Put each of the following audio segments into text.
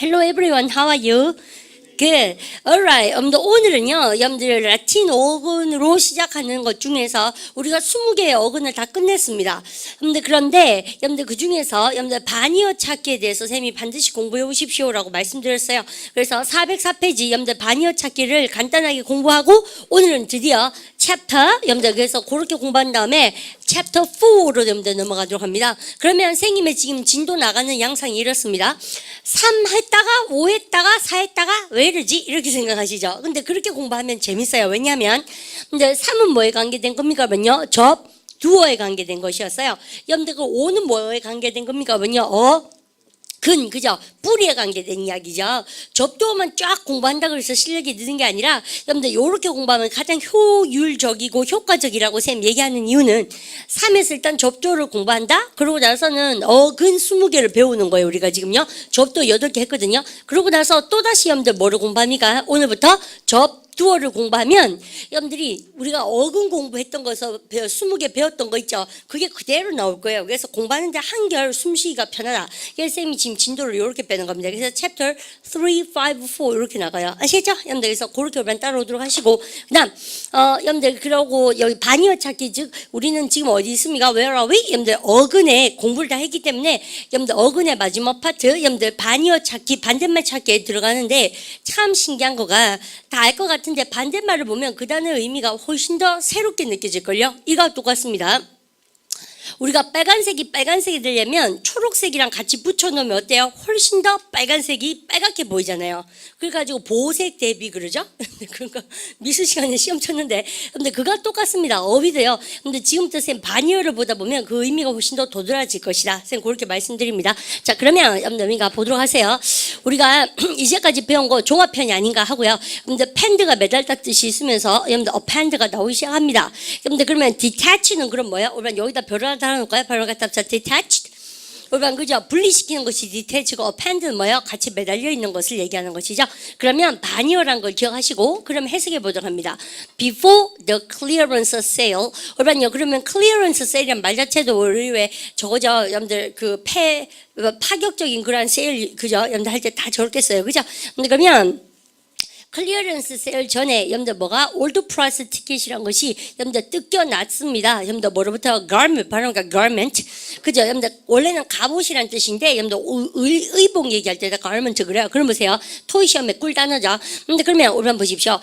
Hello everyone, how are you? Good. Alright. 오늘은요, 여러분들 라틴 어근으로 시작하는 것 중에서 우리가 20개의 어근을 다 끝냈습니다. 그런데 여러분들 그 중에서 여러분들 반이어 찾기에 대해서 선생님이 반드시 공부해 오십시오라고 말씀드렸어요. 그래서 404페이지 여러분들 반이어 찾기를 간단하게 공부하고 오늘은 드디어 챕터 여러분들 그래서 그렇게 공부한 다음에 챕터 4로 여러분들 넘어가도록 합니다. 그러면 선생님의 지금 진도 나가는 양상이 이렇습니다. 3 했다가 5 했다가 4 했다가 왜 이러지? 이렇게 생각하시죠. 근데 그렇게 공부하면 재밌어요. 왜냐하면 근데 3은 뭐에 관계된 겁니까? 면요 접, 두어에 관계된 것이었어요. 여러분들 그 5는 뭐에 관계된 겁니까? 면요 그죠? 뿌리에 관계된 이야기죠. 접두어만 쫙 공부한다고 해서 실력이 느는 게 아니라 여러분들 요렇게 공부하면 가장 효율적이고 효과적이라고 쌤 얘기하는 이유는 3에서 일단 접두어를 공부한다? 그러고 나서는 어근 20개를 배우는 거예요. 우리가 지금요. 접두어 8개 했거든요. 그러고 나서 또다시 여러분들 뭐를 공부합니까? 오늘부터 두어를 공부하면 여러분들이 우리가 어근 공부했던 거에서 20개 배웠던 거 있죠. 그게 그대로 나올 거예요. 그래서 공부하는데 한결 숨쉬기가 편하다. 그래서 쌤이 지금 진도를 이렇게 빼는 겁니다. 그래서 챕터 3, 5, 4 이렇게 나가요. 아시겠죠? 여러분들 그래서 그렇게 우리만 따라오도록 하시고 그다음 여러분들 그러고 여기 반이어 찾기 즉 우리는 지금 어디 있습니까? Where are we? 여러분들 어근에 공부를 다 했기 때문에 여러분들 어근의 마지막 파트 여러분들 반이어 찾기 반대말 찾기에 들어가는데 참 신기한 거가 다 알 것 같은 근데 반대말을 보면 그 단어의 의미가 훨씬 더 새롭게 느껴질걸요? 이거와 똑같습니다. 우리가 빨간색이 되려면 초록색이랑 같이 붙여놓으면 어때요? 훨씬 더 빨간색이 빨갛게 보이잖아요. 그래가지고 보색 대비 그러죠? 그러니까 미술 시간에 시험 쳤는데 근데 그거와 똑같습니다. 어휘도요. 근데 지금부터 쌤 반이어를 보다 보면 그 의미가 훨씬 더 도드라질 것이다. 쌤 그렇게 말씀드립니다. 자 그러면 여러분들 보도록 하세요. 우리가 이제까지 배운 거 종합편이 아닌가 하고요. 여러분들 펜드가 매달린 뜻이 있으면서 여러분들 append가 나오기 시작합니다. 여러분들 그러면 detach는 그럼 뭐예요? 우리가 여기다 별을 달아놓을까요? 바로 갖다 합쳐 detached. 우리가 그죠? 분리시키는 것이 detach고 append는 뭐예요? 같이 매달려 있는 것을 얘기하는 것이죠. 그러면 반이어란 걸 기억하시고 그럼 해석해 보도록 합니다. Before the clearance sale. 우리가요 그러면 clearance sale이란 말 자체도 우리 왜 저거죠? 여러분들 그 파격적인 그런 세일 그죠? 여러분들 할 때 다 저렇게 써요. 그죠? 근데 그러면 클리어런스 세일 전에 여러분들 뭐가 올드 프라이스 티켓이란 것이 여러분들 뜯겨놨습니다. 여러분들 뭐로부터 garment 발음가 garment 그죠? 여러분들 원래는 갑옷이란 뜻인데 여러분들 의복 얘기할 때다 garment 그래요. 그럼 보세요. 토이 시험에 꿀 단어죠. 근데 그러면 우리 한번 보십시오.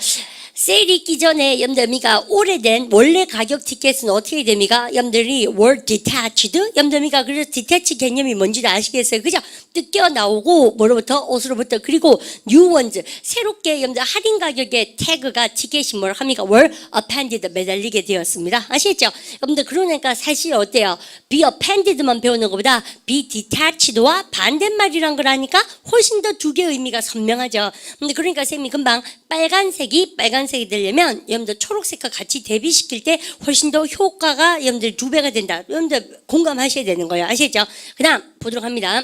세일이 있기 전에 여러분들이가 오래된 원래 가격 티켓은 어떻게 됩니까? 여러분들이 were detached 여러분들이가 그래서 detach 개념이 뭔지 아시겠어요? 그죠? 뜯겨 나오고 뭐로부터 옷으로부터 그리고 new ones 새롭게 여러분들 할인 가격의 태그가 티켓이 뭘 합니까? were appended 매달리게 되었습니다. 아시겠죠? 여러분들 그러니까 사실 어때요? be appended만 배우는 것보다 be detached와 반대말이란 걸 하니까 훨씬 더 두 개의 의미가 선명하죠. 근데 그러니까 쌤이 금방 빨간색이 되려면 여러분들 초록색과 같이 대비시킬 때 훨씬 더 효과가 여러분들 2배가 된다. 여러분들 공감하셔야 되는 거예요. 아시겠죠? 그 다음 보도록 합니다.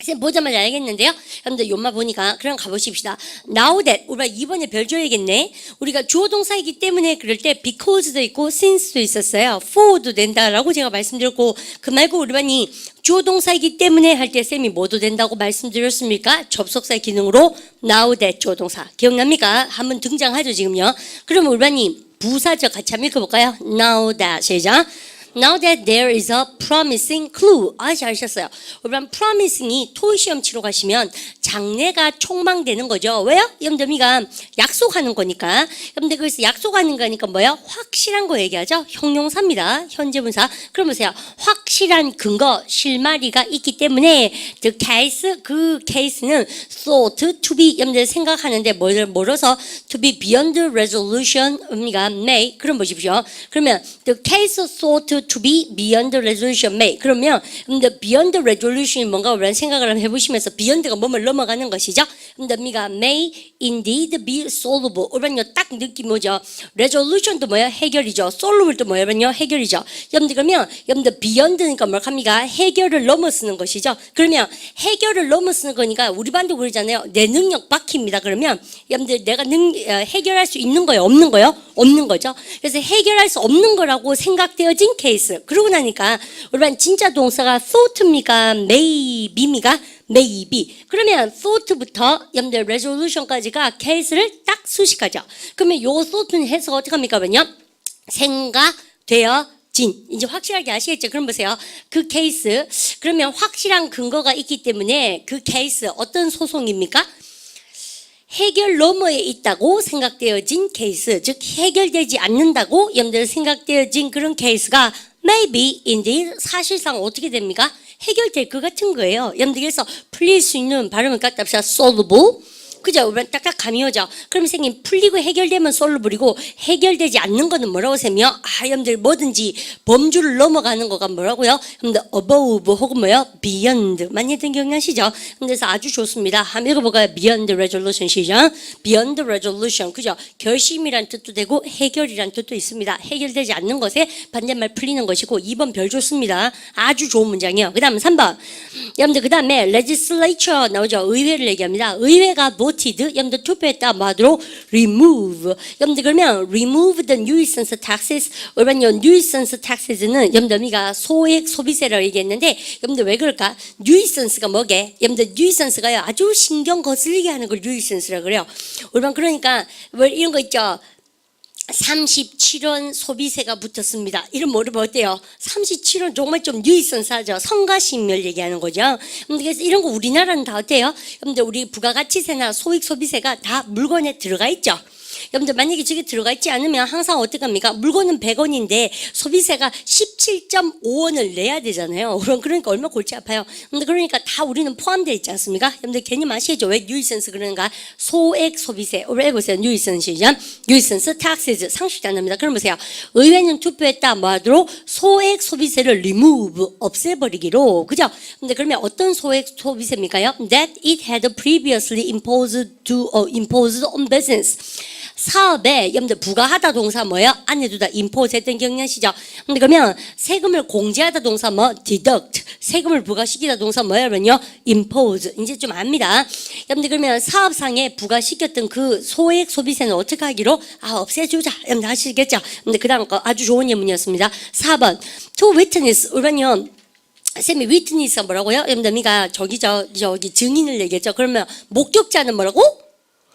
쌤 보자마자 알겠는데요. 여러분들 요마 보니까 그럼 가보십시다. Now that 우리가 이번에 별 줘야겠네. 우리가 주어 동사이기 때문에 그럴 때 because도 있고 since도 있었어요. for도 된다라고 제가 말씀드렸고 그 말고 우리 반이 주어 동사이기 때문에 할 때 쌤이 뭐도 된다고 말씀드렸습니까? 접속사 기능으로 now that 주어 동사 기억납니까? 한번 등장하죠 지금요. 그러면 우리 반이 부사죠. 같이 한번 읽어볼까요? Now that 시작. Now that there is a promising clue. 잘하셨어요. 여러분, promising이 토의 시험 치러 가시면 장래가 촉망되는 거죠. 왜요? 여러분들이가 약속하는 거니까. 여러분들 그래서 약속하는 거니까 뭐예요? 확실한 거 얘기하죠. 형용사입니다. 현재분사. 그럼 보세요. 확실한 근거, 실마리가 있기 때문에 the case, 그 case는 thought to be 여러분들 생각하는데 뭐로서 to be beyond resolution 입니다. may. 그럼 보십시오. 그러면 the case thought to be beyond resolution may. 그러면 근데 beyond resolution이 뭔가 우리가 생각을 한번 해보시면서 beyond가 뭐를 넘어가는 것이죠. 근데 우리가 may indeed be solvable. 우리는요 딱 느낌 뭐죠? resolution도 뭐야? 해결이죠. solvable도 뭐냐면요 해결이죠. 여러분들 그러면 여러분들 beyond니까 뭘 합니까? 해결을 넘어서는 것이죠. 그러면 해결을 넘어서는 거니까 우리 반도 그러잖아요. 내 능력 밖입니다. 그러면 여러분들 내가 해결할 수 있는 거예요? 없는 거요? 없는 거죠. 그래서 해결할 수 없는 거라고 생각되어진 케이스. 그러고 나니까 우리 반 진짜 동사가 thought입니까? mayb입니까? maybe. 그러면 thought부터 여러분들 resolution까지가 case를 딱 수식하죠. 그러면 요 thought는 해석 어떻게 합니까? 그러면요. 생각되어진. 이제 확실하게 아시겠죠? 그럼 보세요. 그 케이스. 그러면 확실한 근거가 있기 때문에 그 케이스 어떤 소송입니까? 해결 너머에 있다고 생각되어진 케이스, 즉 해결되지 않는다고 여러분들 생각되어진 그런 케이스가 maybe, indeed, 사실상 어떻게 됩니까? 해결될 것 같은 거예요. 여러분들 그래서 풀릴 수 있는 발음을 갖다 합시다. solvable. 그죠? 딱딱 감이 오죠? 그럼 선생님 풀리고 해결되면 솔로블이고 해결되지 않는 거는 뭐라고 세며? 여러분들 뭐든지 범주를 넘어가는 거가 뭐라고요? 여러분들 above 혹은 뭐요? beyond 많이 했던 기억나시죠? 그래서 아주 좋습니다. 한번 읽어볼까요? beyond resolution 시작. beyond resolution 그죠? 결심이란 뜻도 되고 해결이란 뜻도 있습니다. 해결되지 않는 것에 반대말 풀리는 것이고 2번 별 좋습니다. 아주 좋은 문장이요. 그 다음 3번 여러분들 그 다음에 legislature 나오죠? 의회를 얘기합니다. 의회가 여러분들 투표했다 뭐 하도록 remove. 여러분들 그러면 remove the nuisance taxes. 그러면요 nuisance taxes는 여러분들가 소액 소비세라고 얘기했는데 여러분들 왜 그럴까? nuisance가 뭐게? 여러분들 nuisance가요 아주 신경 거슬리게 하는 걸 nuisance라고 그래요. 그러니까 뭐 이런 거 있죠. 37원 소비세가 붙었습니다. 이런 물어보면 어때요? 37원 정말 좀 뉴이선스하죠. 성가심을 얘기하는 거죠. 그래서 이런 거 우리나라는 다 어때요? 여러분들 우리 부가가치세나 소액 소비세가 다 물건에 들어가 있죠. 여러분들 만약에 저게 들어가 있지 않으면 항상 어떻게 합니까? 물건은 100원인데 소비세가 17.5원을 내야 되잖아요. 그러니까 얼마나 골치 아파요. 근데 그러니까 다 우리는 포함되어 있지 않습니까? 여러분들 개념 아시죠? 왜 뉴이선스 그러는가? 소액 소비세. 오래 해보세요. 뉴이선스죠. 뉴이선스 탁세즈 상식 단어입니다. 그럼 보세요. 의회는 투표했다 뭐 하도록 소액 소비세를 remove 없애버리기로. 그죠? 근데 그러면 어떤 소액 소비세입니까요? That it had previously imposed on business. 사업에 여러분들 부과하다 동사 뭐예요? 안에 두다 impose 했던 기억나시죠? 근데 그러면 세금을 공제하다 동사 뭐 deduct. 세금을 부과시키다 동사 뭐예요? 그러면요 impose. 이제 좀 압니다. 여러분들 그러면 사업상에 부과시켰던 그 소액 소비세는 어떻게 하기로? 없애주자. 여러분들 아시겠죠? 근데 그 다음 거 아주 좋은 예문이었습니다. 4번 to witness. 그러면 쌤이 witness가 뭐라고요? 여러분들 저기 증인을 얘기했죠. 그러면 목격자는 뭐라고?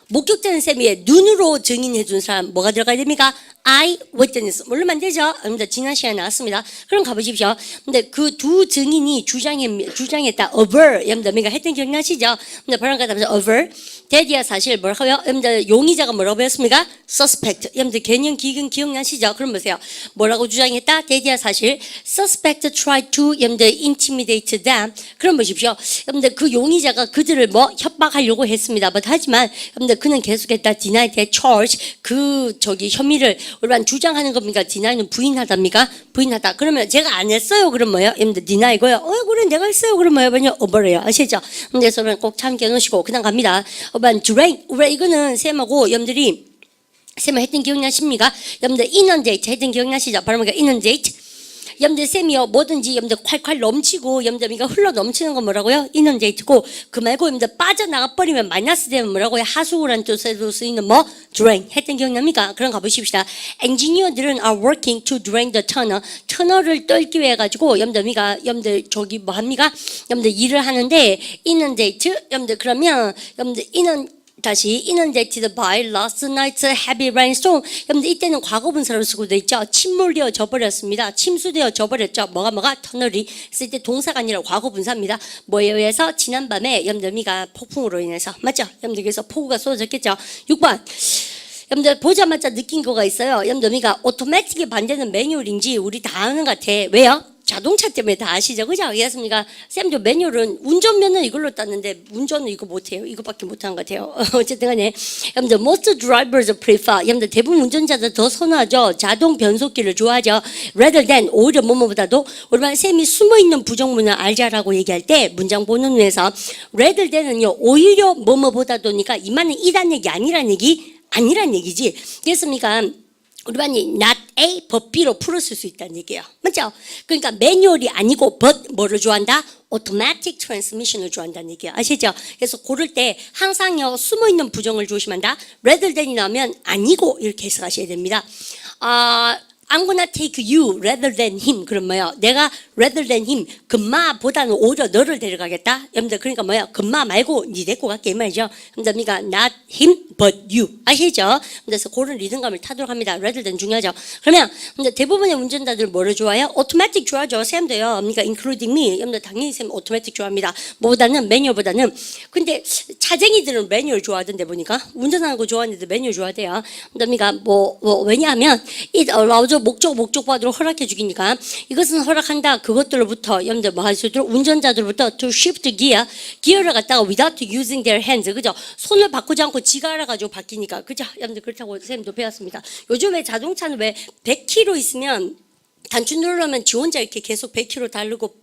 목격자는 쌤이 눈으로 증인해 준 사람 뭐가 들어가야 됩니까? eye witness. 모르면 안 되죠? 지난 시간에 나왔습니다. 그럼 가보십시오. 근데 그 두 증인이 주장했다. aver. 여러분들 했던 기억나시죠? 근데 바로 가다면서 aver. 대디야 사실 뭐라고요? 여러분들 용의자가 뭐라고 했습니까? suspect. 여러분들 개념 기근 기억나시죠? 그럼 보세요. 뭐라고 주장했다? 대디야 사실 suspect tried to 여러분들 intimidate them. 그럼 보십시오. 여러분들 그 용의자가 그들을 뭐 협박하려고 했습니다. 하지만 여러분들 그는 계속했다. deny the charge. 혐의를 우리만 주장하는 겁니까? deni는 부인하답니까? 부인하다. 그러면 제가 안 했어요. 그럼 뭐예요? 여러분들 deni고요. 그래 내가 했어요. 그럼 뭐예요? over예요. 아시죠? 그래서 꼭 참게 놓으시고 그다음 갑니다. drink. 이거는 쌤하고 여러분들이 쌤을 했던 기억나십니까? 여러분들 inundate 했던 기억나시죠? 바로 뭐가 inundate. 여러분들 쌤이요 뭐든지 여러분들 콸콸 넘치고 여러분들 흘러 넘치는 건 뭐라고요? inundate고 그 말고 여러분들 빠져나가 버리면 마이너스 되면 뭐라고요? 하수구란 뜻에도 쓰이는 뭐 drain 했던 기억납니까? 그럼 가보십시다. 엔지니어들은 are working to drain the tunnel. 터널을 뚫기 위해 가지고 여러분들 저기 뭐 합니까? 여러분들 일을 하는데 inundate 여러분들 그러면 여러분들 다시 inundated by last night's heavy rainstorm. 여러분들 이때는 과거분사로 쓰고 돼 있죠. 침몰되어 져버렸습니다. 침수되어 져버렸죠. 뭐가 터널이. 그래서 이때 동사가 아니라 과거분사입니다. 뭐에 의해서 지난밤에 여러분들 폭풍으로 인해서 맞죠? 여러분들 그래서 폭우가 쏟아졌겠죠. 6번. 여러분들 보자마자 느낀 거가 있어요. 여러분들 오토매틱의 반대는 매뉴얼인지 우리 다 아는 것 같아. 왜요? 자동차 때문에 다 아시죠? 그죠? 이해했습니까? 쌤도 매뉴얼은 운전면허 이걸로 땄는데 운전은 이거 못해요. 이거밖에 못하는 것 같아요. 어쨌든 간에 여러분들 most drivers prefer 여러분들 대부분 운전자들 더 선호하죠. 자동 변속기를 좋아하죠. rather than 오히려 뭐뭐보다도 우리만 쌤이 숨어있는 부정문을 알자라고 얘기할 때 문장 보는 위해서 rather than은요 오히려 뭐뭐보다도니까 이 말은 이란 얘기 아니란 얘기지. 그랬습니까? 우리 반이 not A, but B로 풀었을 수 있다는 얘기예요. 맞죠? 그러니까 매뉴얼이 아니고 but 뭐를 좋아한다? automatic transmission을 좋아한다는 얘기예요. 아시죠? 그래서 고를 때 항상요 숨어있는 부정을 조심한다. rather than이 나오면 아니고 이렇게 해석하셔야 됩니다. I'm gonna take you rather than him. 그럼 뭐야? 내가 rather than him, 금마보다는 오히려 너를 데려가겠다. 여러분들 그러니까 뭐야? 금마 말고 니 데리고 갈게 이 말이죠. 여러분들 그러니까 not him but you. 아시죠? 그래서 그런 리듬감을 타도록 합니다. rather than 중요하죠. 그러면 대부분의 운전자들 뭐를 좋아해요? automatic 좋아하죠. 쌤도요. 그러니까 including me. 여러분들 당연히 쌤 automatic 좋아합니다. 뭐보다는 매뉴얼보다는. 근데 차쟁이들은 매뉴얼 좋아하던데 보니까 운전하는 거 좋아하는데 매뉴얼 좋아하대요. 그러니까 왜냐하면 it allows 목적과도로 허락해 주기니까 이것은 허락한다. 그것들로부터 여러분들 뭐 하시도록 운전자들부터 to shift 기어를 갖다가 without using their hands. 그죠? 손을 바꾸지 않고 지가 알아가지고 바뀌니까. 그죠? 여러분들 그렇다고 쌤도 배웠습니다. 요즘에 자동차는 왜 100km 있으면 단추 누르면 지 혼자 이렇게 계속 100km 다르고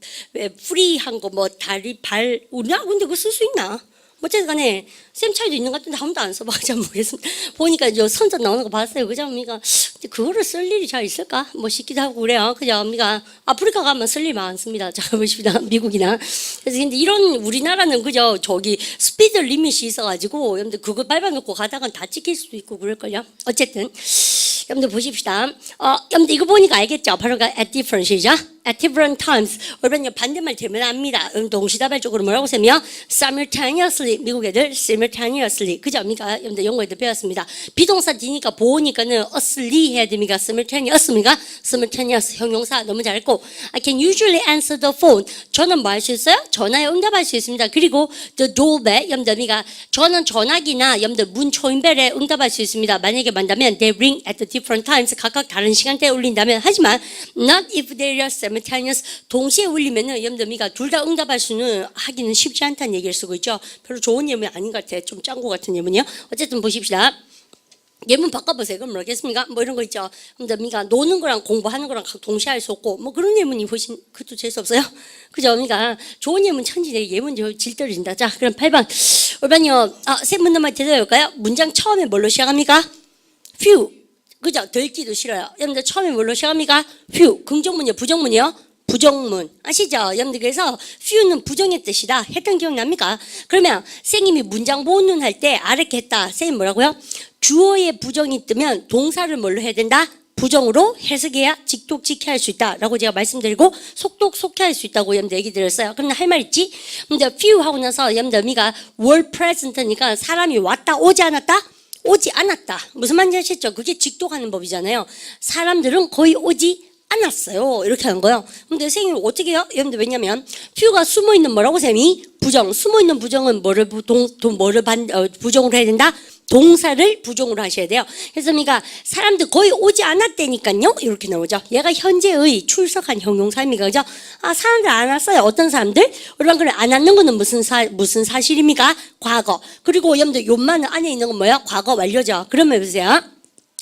프리한 거 뭐 다리 발 우리나 근데 그거 쓸 수 있나? 어쨌든 간에 쌤 차이도 있는 것 같은데 아무도 안 써봐. 잘 모르겠습니다. 보니까 이제 선전 나오는 거 봤어요. 그죠? 그러니까 그거를 쓸 일이 잘 있을까? 뭐 싶기도 하고 그래요. 그죠? 그러니까 아프리카 가면 쓸 일 많습니다. 자, 보십시다. 미국이나. 그래서 근데 이런 우리나라는 그죠? 저기 스피드 리밋이 있어가지고 여러분들 그거 밟아놓고 가다가 다 찍힐 수도 있고 그럴걸요. 어쨌든 여러분들 보십시다. 여러분들 이거 보니까 알겠죠? 바로 at different이죠? At different times. 여러분 반대말 되면 압니다. 동시다발적으로 뭐라고 쓰면 simultaneously. 미국 애들 simultaneously. 그죠? 그러니까 여러분들 영어 애들 배웠습니다. 비동사 뒤니까 보니까는 usly 해야 됩니까? simultaneous입니까? simultaneous 형용사 너무 잘했고 I can usually answer the phone. 저는 뭐 할 수 있어요? 전화에 응답할 수 있습니다. 그리고 the doorbell. 여러분들 그러니까 저는 전화기나 여러분들 문 초인벨에 응답할 수 있습니다. 만약에 만다면 they ring at the different times. 각각 다른 시간대에 울린다면 하지만 not if they are simultaneous. 동시에 울리면은 여러분들 그러니까 둘 다 응답할 수는 하기는 쉽지 않다는 얘기를 쓰고 있죠. 별로 좋은 예문이 아닌 것 같아. 좀 짠 것 같은 예문이요. 어쨌든 보십시다. 예문 바꿔보세요. 그럼 뭐겠습니까? 뭐 이런 거 있죠. 그러니까 노는 거랑 공부하는 거랑 동시에 할 수 없고 뭐 그런 예문이 훨씬 그것도 재수 없어요. 그죠? 그러니까 좋은 예문 천지네. 예문 질 떨어진다. 자, 그럼 8번. 올반요. 세 문단만 대답해볼까요? 문장 처음에 뭘로 시작합니까? few. 그죠? 들기도 싫어요. 여러분들 처음에 뭘로 시작합니까? few. 긍정문이요, 부정문이요? 부정문. 아시죠? 여러분들 그래서 few는 부정의 뜻이다. 했던 기억 납니까? 그러면 선생님이 문장 본문할 때 아래게 했다. 선생님 뭐라고요? 주어에 부정이 뜨면 동사를 뭘로 해야 된다? 부정으로 해석해야 직독직해 할 수 있다라고 제가 말씀드리고 속독속해 할 수 있다고 여러분들 얘기 드렸어요. 그런데 할 말 있지? 근데 few 하고 나서 여러분들 의미가 were present니까 사람이 왔다 오지 않았다? 오지 않았다. 무슨 말인지 아시죠? 그게 직독하는 법이잖아요. 사람들은 거의 오지 않았어요. 이렇게 하는 거예요. 근데 선생님은 어떻게 해요? 여러분들 왜냐면 few가 숨어있는 뭐라고 쌤이? 부정. 숨어있는 부정은 뭐를 부정으로 해야 된다? 동사를 부정으로 하셔야 돼요. 그래서 그러니까 사람들 거의 오지 않았다니까요. 이렇게 나오죠. 얘가 현재의 출석한 형용사입니까? 그죠? 사람들 안 왔어요. 어떤 사람들? 여러분 그래 안 왔는 거는 무슨 사실입니까? 과거. 그리고 여러분들 요만은 안에 있는 건 뭐야? 과거 완료죠. 그러면 보세요.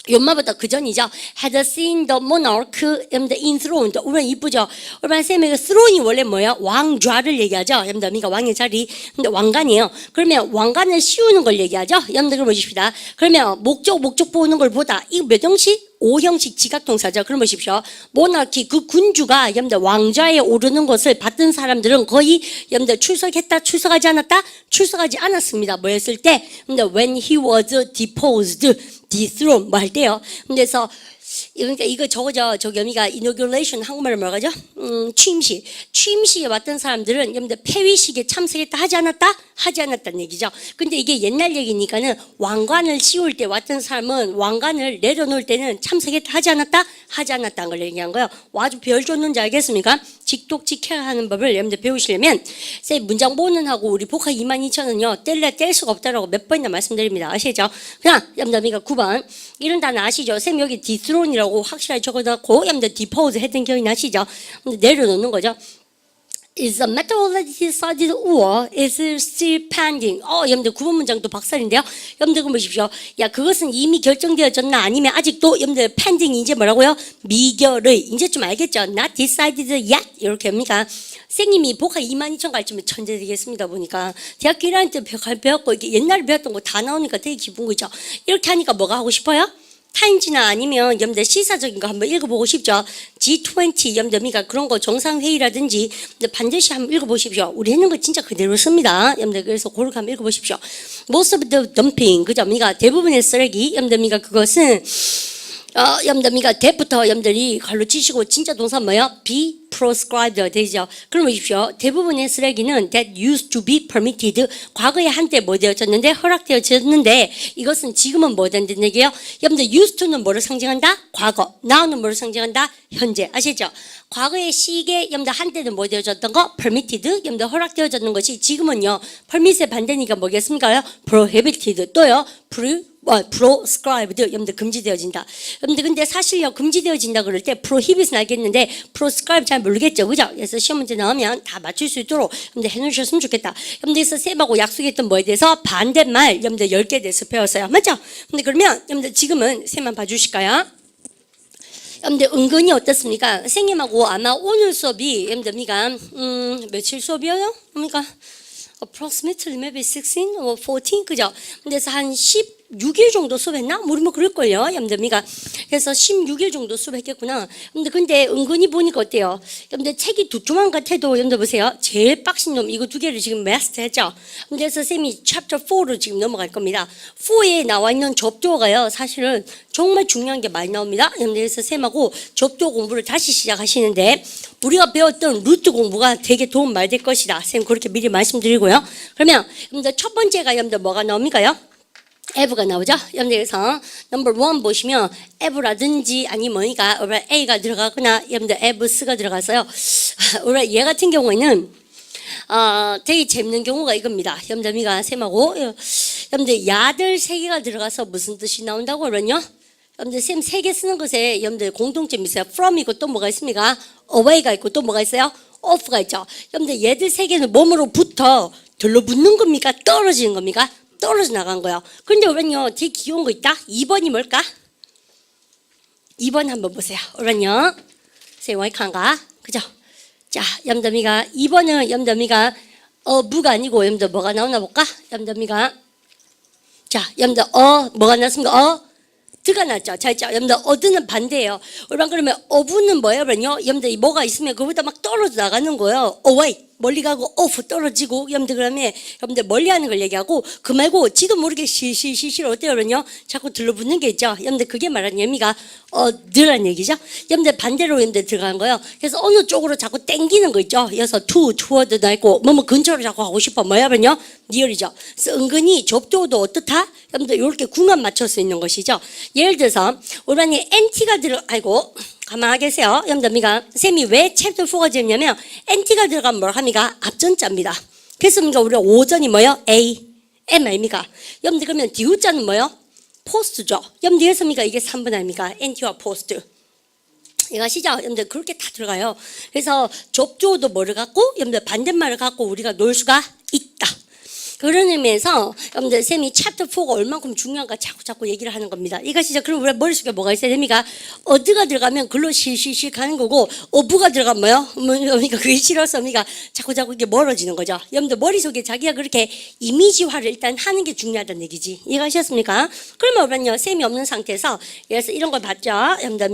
연마보다 그 전이죠. had seen the monarch enthroned. 얼마나 이쁘죠. 얼마나 쌤이 그 throne이 원래 뭐야? 왕좌를 얘기하죠. 여러분들 그러니까 왕의 자리. 근데 왕관이에요. 그러면 왕관을 씌우는 걸 얘기하죠. 여러분들 그럼 보십시다. 그러면 목적 보는 걸 보다 이거 몇 형식? 5형식 지각동사죠. 그럼 보십시오. 모나키 그 군주가 여러분들 왕좌에 오르는 것을 봤던 사람들은 거의 여러분들 출석했다, 출석하지 않았다, 출석하지 않았습니다. 뭐 했을 때? 근데 when he was deposed, dethroned 뭐 할 때요. 그래서 그러니까 이거 저거죠. 저기 여기가 inauguration 한국말로 뭐라고 하죠? 취임식에 왔던 사람들은 여러분들 폐위식에 참석했다 하지 않았다? 하지 않았다는 얘기죠. 근데 이게 옛날 얘기니까는 왕관을 씌울 때 왔던 사람은 왕관을 내려놓을 때는 참석했다 하지 않았다? 하지 않았다는 걸 얘기한 거예요. 아주 별 줬는지 알겠습니까? 직독직해야 하는 법을 여러분들 배우시려면 문장 본문하고 우리 복화 22,000원은요 뗄 수가 없다라고 몇 번이나 말씀드립니다. 아시죠? 그냥 여러분들 9번 이런 단어 아시죠? 쌤 여기 디스론이라고 확실하게 적어놓고 여러분들 디포즈 했던 기억이 나시죠? 내려놓는 거죠. Is the methodology decided or is it still pending? 여러분들 9번 문장도 박살인데요. 여러분들 보십시오. 야, 그것은 이미 결정되어졌나 아니면 아직도 여러분들 pending 이제 뭐라고요? 미결의 이제 좀 알겠죠? Not decided yet 이렇게 합니까? 선생님이 복화 22,000 가르치면 천재 되겠습니다. 보니까 대학교 1학년 때 배웠고 이게 옛날에 배웠던 거 다 나오니까 되게 기분 거죠. 이렇게 하니까 뭐가 하고 싶어요? 타임지나 아니면 여러분들 시사적인 거 한번 읽어보고 싶죠. G20 여러분들 그런 거 정상회의라든지 반드시 한번 읽어보십시오. 우리 했는 거 진짜 그대로 씁니다. 여러분들 그래서 그렇게 한번 읽어보십시오. Most of the dumping 그죠? 대부분의 쓰레기 여러분들 그것은 여러분들 that부터 여러분들이 갈로 치시고 진짜 동사 뭐예요? be proscribed 되죠. 그럼 보십시오. 대부분의 쓰레기는 that used to be permitted 과거에 한때 뭐 되어졌는데 허락되어졌는데 이것은 지금은 뭐 된다는 얘기예요? 여러분들 used to는 뭐를 상징한다? 과거. now는 뭐를 상징한다? 현재. 아시죠? 과거의 시기에 여러분들 한때는 뭐 되어졌던 거? permitted. 여러분들 허락되어졌는 것이 지금은요. permit의 반대니까 뭐겠습니까? prohibited. 또요. proscribed 여러분들 금지되어진다. 여러분들 근데 사실요 금지되어진다 그럴 때 prohibit은 알겠는데 proscribe 잘 모르겠죠, 그죠? 그래서 시험 문제 나오면 다 맞출 수 있도록 여러분들 해놓으셨으면 좋겠다. 여러분들께서 쌤하고 약속했던 뭐에 대해서 반대말 여러분들 10개에 대해서 배웠어요, 맞죠? 근데 그러면 여러분들 지금은 쌤만 봐주실까요? 여러분들 은근히 어떻습니까? 선생님하고 아마 오늘 수업이 여러분들 며칠 수업이에요? 그러니까 approximately maybe 16 or 14 그죠? 그래서 한 16일 정도 수업했나? 우리 뭐 그럴걸요, 여러분들. 그래서 16일 정도 수업했겠구나. 근데 은근히 보니까 어때요? 여러분들 책이 두툼한 것 같아도 여러분들 보세요. 제일 빡신 놈 이거 두 개를 지금 마스터했죠. 그래서 쌤이 챕터 4로 지금 넘어갈 겁니다. 4에 나와 있는 접두어가요. 사실은 정말 중요한 게 많이 나옵니다. 그래서 쌤하고 접두어 공부를 다시 시작하시는데 우리가 배웠던 루트 공부가 되게 도움 많이 될 것이다. 쌤 그렇게 미리 말씀드리고요. 그러면 여러분들 첫 번째가 여러분들 뭐가 나옵니까요? eve가 나오죠. 여러분들께서 넘버 1 보시면 eve라든지 아니면 뭐니까 a가 들어가거나 여러분들 eve스가 들어가서요. 얘 같은 경우에는 되게 재밌는 경우가 이겁니다. 여러분들 쌤하고 여러분들 야들 3개가 들어가서 무슨 뜻이 나온다고 그러냐? 여러분들 쌤 3개 쓰는 것에 여러분들 공통점이 있어요. from이고 또 뭐가 있습니까? away가 있고 또 뭐가 있어요? off가 있죠. 여러분들 얘들 3개는 몸으로부터 들러붙는 겁니까? 떨어지는 겁니까? 떨어져 나간 거예요. 그런데 오른요 되게 귀여운 거 있다. 2번이 뭘까? 2번 한번 보세요. 오른요 세워이칸가 그죠? 자, 염더미가 2번은 염더미가 무가 아니고 염더 뭐가 나오나 볼까? 염더미가 자, 염더 뭐가 나왔습니까? 드가 났죠. 자, 있죠. 염더 어드는 반대예요. 그러면 어부는 뭐예요? 그러면요. 염더 뭐가 있으면 그보다 막 떨어져 나가는 거예요. away 멀리 가고 off 떨어지고 여러분들 그러면 여러분들 멀리 하는 걸 얘기하고 그 말고 지도 모르게 실실실실 어때요? 그러면요. 자꾸 들러붙는 게 있죠. 여러분들 그게 말하는 의미가 드란 얘기죠. 여러분들 반대로 여러분들 들어가는 거예요. 그래서 어느 쪽으로 자꾸 땡기는 거 있죠. 여기서 toward도 있고 뭐 근처로 자꾸 가고 싶어. 뭐야? 그러면요. 리얼이죠. 그래서 은근히 접두어도 어떻다? 여러분들 이렇게 궁합 맞출 수 있는 것이죠. 예를 들어서 우리만이 NT가 아이고 가만히 계세요. 여러분들 쌤이 왜 챕터 4가 재밌냐면 NT가 들어가면 뭘 합니까? 앞전자입니다. 그래서 우리가 오전이 뭐요? A, M 아닙니까? 여러분들 그러면 D자는 뭐요? 포스트죠. 여러분들 이해했습니까? 이게 3분 아닙니까? NT와 포스트. 이거 아시죠? 여러분들 그렇게 다 들어가요. 그래서 접두어도 뭐를 갖고 여러분들 반대말을 갖고 우리가 놀 수가 있다. 그런 의미에서 여러분들 쌤이 챕터 4가 얼만큼 중요한가 자꾸 얘기를 하는 겁니다. 이것이죠. 그럼 우리 머릿속에 뭐가 있어야 됩니까? 어드가 들어가면 글로 실실실 가는 거고 어부가 들어가면 뭐요? 그러니까 그게 싫어서 그러니까 자꾸 이게 멀어지는 거죠. 여러분들 머릿속에 자기가 그렇게 이미지화를 일단 하는 게 중요하다는 얘기지. 이해하셨습니까? 그러면 우리는요 쌤이 없는 상태에서 그래서 이런 걸 봤죠. 여러분들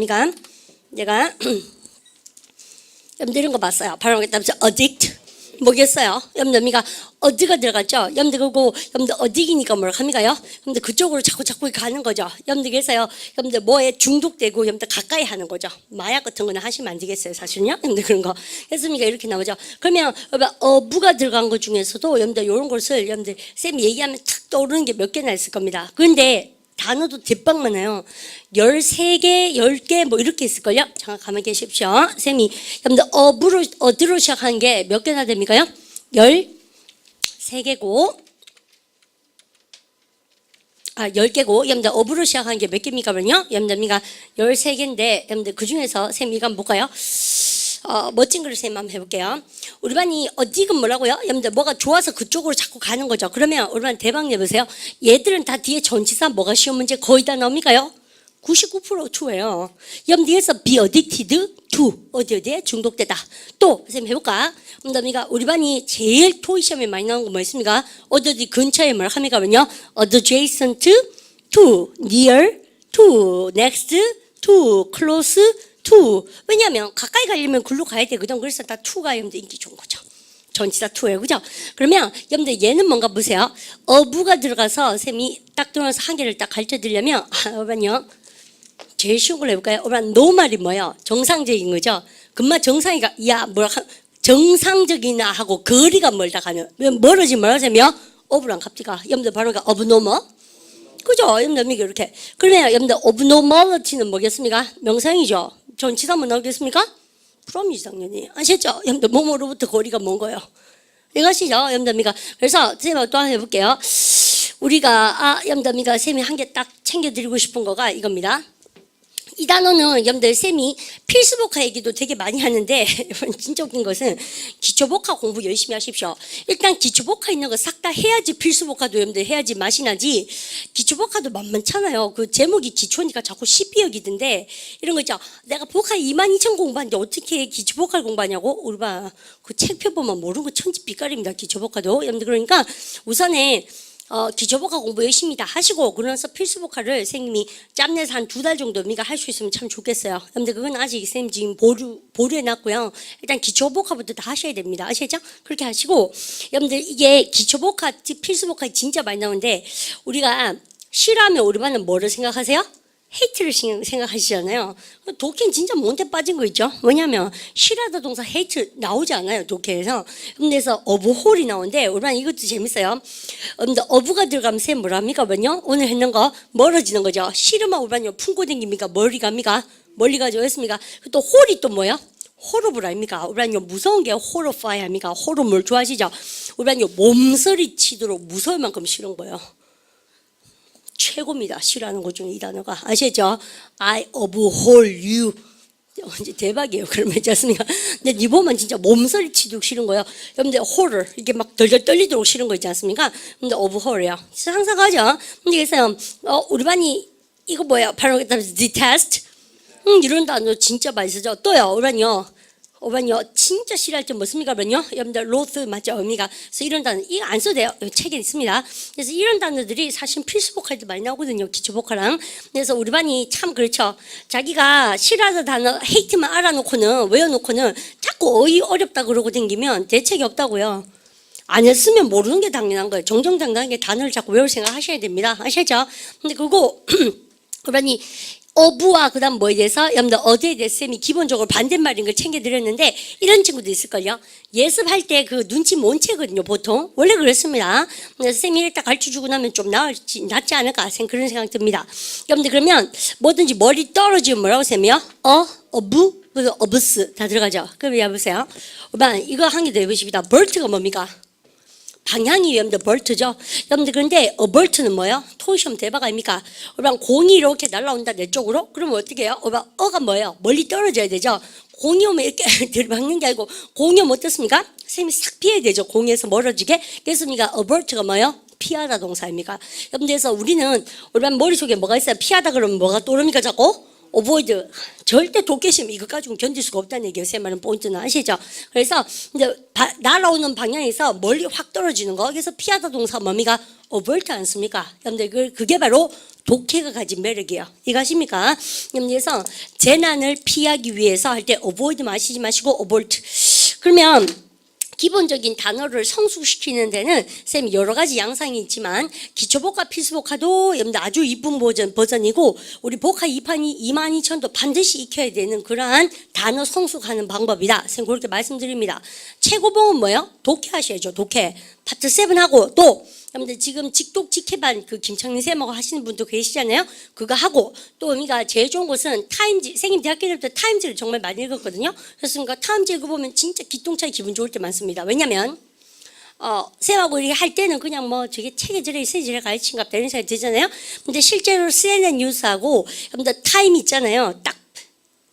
내가 여러분들 이런 거 봤어요. 바로 addict 뭐겠어요? 여러분들 어디가 들어갔죠? 여러분들 그거 여러분들 어디기니까 뭘 합니까요? 여러분들 그쪽으로 자꾸 가는 거죠. 여러분들 그래서요. 여러분들 뭐에 중독되고 여러분들 가까이 하는 거죠. 마약 같은 거는 하시면 안 되겠어요, 사실은요. 여러분들 그런 거. 그래서 이렇게 나오죠. 그러면 무가 들어간 것 중에서도 여러분들 이런 것을 여러분들 쌤이 얘기하면 탁 떠오르는 게 몇 개나 있을 겁니다. 그런데 단어도 대빵 많아요. 13개, 10개 뭐 이렇게 있을걸요? 잠깐 가만히 계십시오. 쌤이 여러분들 어디로 시작한 게 몇 개나 됩니까요? 13개고 10개고 여러분들 어부로 시작한 게 몇 개입니까? 그러면요? 여러분들 13개인데 여러분들 그중에서 쌤 이거 한번 볼까요? 멋진 글을 쌤 한번 해볼게요. 우리 반이 어디가 뭐라고요? 여러분들 뭐가 좋아서 그쪽으로 자꾸 가는 거죠. 그러면 우리 반 대박 내보세요. 얘들은 다 뒤에 전치사 뭐가 쉬운 문제 거의 다 나옵니까요? 99% to예요. 여러분들에서 be addicted to 어디에 중독되다. 또 쌤 해볼까? 우리 반이 제일 토익 시험에 많이 나오는 거 뭐 있습니까? 어디 근처에 뭘 합니까면요? adjacent to, near to, next to, close to. 왜냐하면 가까이 가려면 글로 가야 되거든. 그래서 다 to가 여러분들 인기 좋은 거죠. 전치사 to예요, 그죠? 그러면 여러분들 얘는 뭔가 보세요. 어부가 들어가서 쌤이 딱 들어가서 한 개를 딱 가르쳐 드리려면 여러분요. 제일 쉬운 걸로 해볼까요? 노말이 뭐예요? 정상적인 거죠. 금방 정상이가 정상적이나 하고 거리가 멀다 가는 멀어지면 오브랑 갑디가 염도 발음가 abnormal 그죠? 염도 이렇게 그러면 염도 abnormality는 뭐겠습니까? 명상이죠. 전치사 뭐 나오겠습니까? 프롬이지 당연히 아시죠? 염도 몸으로부터 거리가 먼 거예요. 이것이죠 염도미가. 그래서 제가 또 하나 해볼게요. 우리가 염도미가 쌤이 한 개 딱 챙겨드리고 싶은 거가 이겁니다. 이 단어는 여러분들 쌤이 필수복화 얘기도 되게 많이 하는데 진짜 웃긴 것은 기초복화 공부 열심히 하십시오. 일단 기초복화 있는 거 싹 다 해야지 필수복화도 여러분들 해야지 맛이 나지. 기초복화도 만만찮아요. 그 제목이 기초니까 자꾸 12역이던데 이런 거 있죠. 내가 복화 22,000 공부하는데 어떻게 기초복화를 공부하냐고? 우리 봐. 그 책표 보면 모르는 거 천지빛깔입니다. 기초복화도. 여러분들 그러니까 우선에 기초복화 공부 열심히 다 하시고 그러면서 필수복화를 선생님이 짬내서 한 2달 정도 미가 할 수 있으면 참 좋겠어요. 근데 그건 아직 선생님 지금 보류해놨고요. 일단 기초복화부터 다 하셔야 됩니다. 아시죠? 그렇게 하시고 여러분들 이게 기초복화, 필수복화 진짜 많이 나오는데 우리가 싫어하면 우리 반은 뭐를 생각하세요? 헤이트를 생각하시잖아요. 독해는 진짜 몬테 빠진 거 있죠. 뭐냐면 싫어하다 동사 헤이트 나오지 않아요. 독해에서. 그래서 어부홀이 나오는데 우리는 이것도 재밌어요. 근데 어부가 들어가면 쌤 뭐랍니까? 오늘 했는 거 멀어지는 거죠. 싫으면 우리는 품고 댕깁니까? 멀리 갑니까? 멀리 가죠. 했습니까? 또 홀이 또 뭐야? 호러블 아닙니까? 우리는 무서운 게 호러파이 아닙니까? 호러 뭘 좋아하시죠? 우리는 몸서리 치도록 무서울 만큼 싫은 거예요. 최고입니다. 싫어하는 것 중에 이 단어가. 아시죠? I abhor you. 완전 대박이에요. 그러면 있지 않습니까? 근데 니 보면 진짜 몸서리 치도록 싫은 거예요. 여러분들 horror 이게 막 덜덜 떨리도록 싫은 거 있지 않습니까? 근데 abhor이야. 상상하죠? 근데 그래서 우리 반이 이거 뭐야? 바로 detest. 이런 단어 진짜 많이 쓰죠. 또요. 우리는요 진짜 싫어할 때 뭐습니까? 여러분들 로스 맞죠? 의미가. 그래서 이런 단어 이거 안 써도 돼요. 책에 있습니다. 그래서 이런 단어들이 사실 필수복화에도 많이 나오거든요. 기초복화랑. 그래서 우리 반이 참 그렇죠. 자기가 싫어하는 단어 헤이트만 알아놓고는 외워놓고는 자꾸 어렵다 그러고 댕기면 대책이 없다고요. 안 했으면 모르는 게 당연한 거예요. 정정당당하게 단어를 자꾸 외울 생각 하셔야 됩니다. 아시죠? 근데 그리고 그러니 어부와 그다음 뭐에 대해서 여러분들 어디에 대해서 쌤이 기본적으로 반대말인 걸 챙겨드렸는데 이런 친구도 있을걸요. 예습할 때 그 눈치 못 채거든요. 보통 원래 그렇습니다. 그래서 쌤이 일단 가르쳐주고 나면 좀 낫지 않을까 그런 생각 듭니다. 여러분들 그러면 뭐든지 머리 떨어지면 뭐라고 쌤이요? 어부, 어부스 다 들어가죠. 그럼 해보세요. 이거 한 개 더 해보십니다. 벌트가 뭡니까? 방향이 여러분들 벌트죠. 여러분들 그런데 벌트는 뭐예요? 토시험 대박 아닙니까? 공이 이렇게 날아온다 내 쪽으로? 그러면 어떻게 해요? 어가 뭐예요? 멀리 떨어져야 되죠. 공이 오면 이렇게 들이박는 게 아니고 공이 오면 어떻습니까? 선생님이 싹 피해야 되죠. 공에서 멀어지게. 그래서 avert가 뭐예요? 피하다 동사입니까? 여러분들 그래서 우리는 우리 머릿속에 뭐가 있어요? 피하다 그러면 뭐가 떠오릅니까 자꾸? avoid 절대 독해심 이거 가지고 견딜 수가 없다는 얘기예요. 세 말은 포인트는 아시죠? 그래서 이제 날아오는 방향에서 멀리 확 떨어지는 거. 그래서 피하다 동사 뭡니까? avert 않습니까? 여러분들 그게 바로 독해가 가진 매력이에요. 이거 아십니까? 그래서 재난을 피하기 위해서 할 때 avoid 마시지 마시고 avert. 그러면 기본적인 단어를 성숙시키는 데는 쌤이 여러 가지 양상이 있지만 기초복화, 필수복화도 여러분들 아주 이쁜 버전이고 우리 복화 22,000도 반드시 익혀야 되는 그러한 단어 성숙하는 방법이다. 쌤 그렇게 말씀드립니다. 최고봉은 뭐예요? 독해 하셔야죠. 독해. 파트 7하고 또 여러분들 지금 직독직해반 그 김창민 쌤하고 하시는 분도 계시잖아요. 그거 하고 또 의미가 제일 좋은 것은 타임즈. 선생님 대학교 때부터 타임즈를 정말 많이 읽었거든요. 그래서 타임즈 읽어보면 진짜 기똥차게 기분 좋을 때 많습니다. 왜냐면 쌤하고 이렇게 할 때는 그냥 뭐 저게 책에 저래 가르친 것 같다 이런 생각이 들잖아요. 근데 실제로 CNN 뉴스하고 여러분들 타임 있잖아요. 딱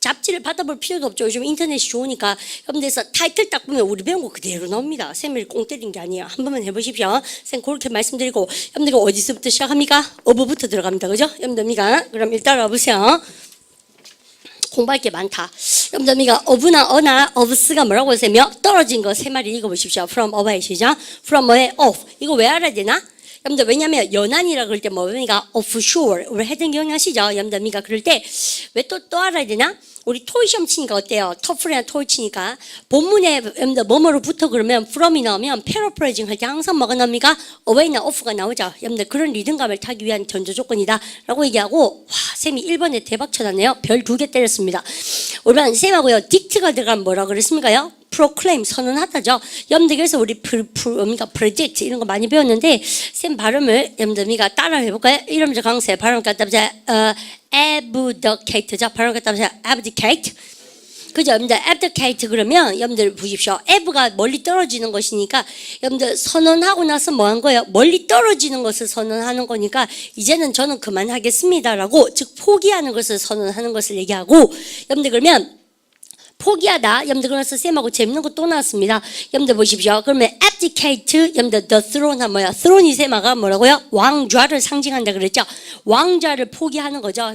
잡지를 받아볼 필요도 없죠. 요즘 인터넷이 좋으니까. 여러분들 타이틀 딱 보면 우리 배운 거 그대로 나옵니다. 쌤을 꽁 때린 게 아니에요. 한 번만 해보십시오. 쌤 그렇게 말씀드리고 여러분들 어디서부터 시작합니까? 어부부터 들어갑니다. 그죠? 여러분들 그럼 일단 와보세요. 공부할 게 많다. 여러분들 어부나 어나 어브스가 뭐라고 하세요? 떨어진 거 세 마리 읽어보십시오. From away 시작. From away off. 이거 왜 알아야 되나? 여러분들 왜냐면 연안이라 그럴 때 뭡니까? offshore. 우리 해당 기억나시죠? 여러분들 그럴 때 왜 또 알아야 되나? 우리 토익 시험 치니까 어때요? 토플이나 토익 치니까 본문에 여러분들 뭐뭐로 붙어 그러면 from이 나오면 paraphrasing 할 때 항상 뭐가 나옵니까? away나 off가 나오죠. 여러분들 그런 리듬감을 타기 위한 전조 조건이다 라고 얘기하고 와 쌤이 1번에 대박 쳐놨네요. 별 2개 때렸습니다. 우리는 쌤하고요 dict가 들어가면 뭐라 그랬습니까요? proclaim 선언하다죠. 여러분들 그래서 우리 predict 이런 거 많이 배웠는데 쌤 발음을 여러분들 따라 해볼까요? 이러면서 강세 발음 갖다 보자. abdicate죠. 발음 갖다 보자. abdicate. 그죠? 여러분들 abdicate 그러면 여러분들 보십시오. ab가 멀리 떨어지는 것이니까 여러분들 선언하고 나서 뭐 한 거예요? 멀리 떨어지는 것을 선언하는 거니까 이제는 저는 그만하겠습니다라고 즉 포기하는 것을 선언하는 것을 얘기하고 여러분들 그러면 포기하다. 여러분들 그래서 쌤하고 재밌는 거 또 나왔습니다. 여러분들 보십시오. 그러면 abdicate 여러분들 the throne은 뭐야? throne이 쌤아가 뭐라고요? 왕좌를 상징한다 그랬죠. 왕좌를 포기하는 거죠.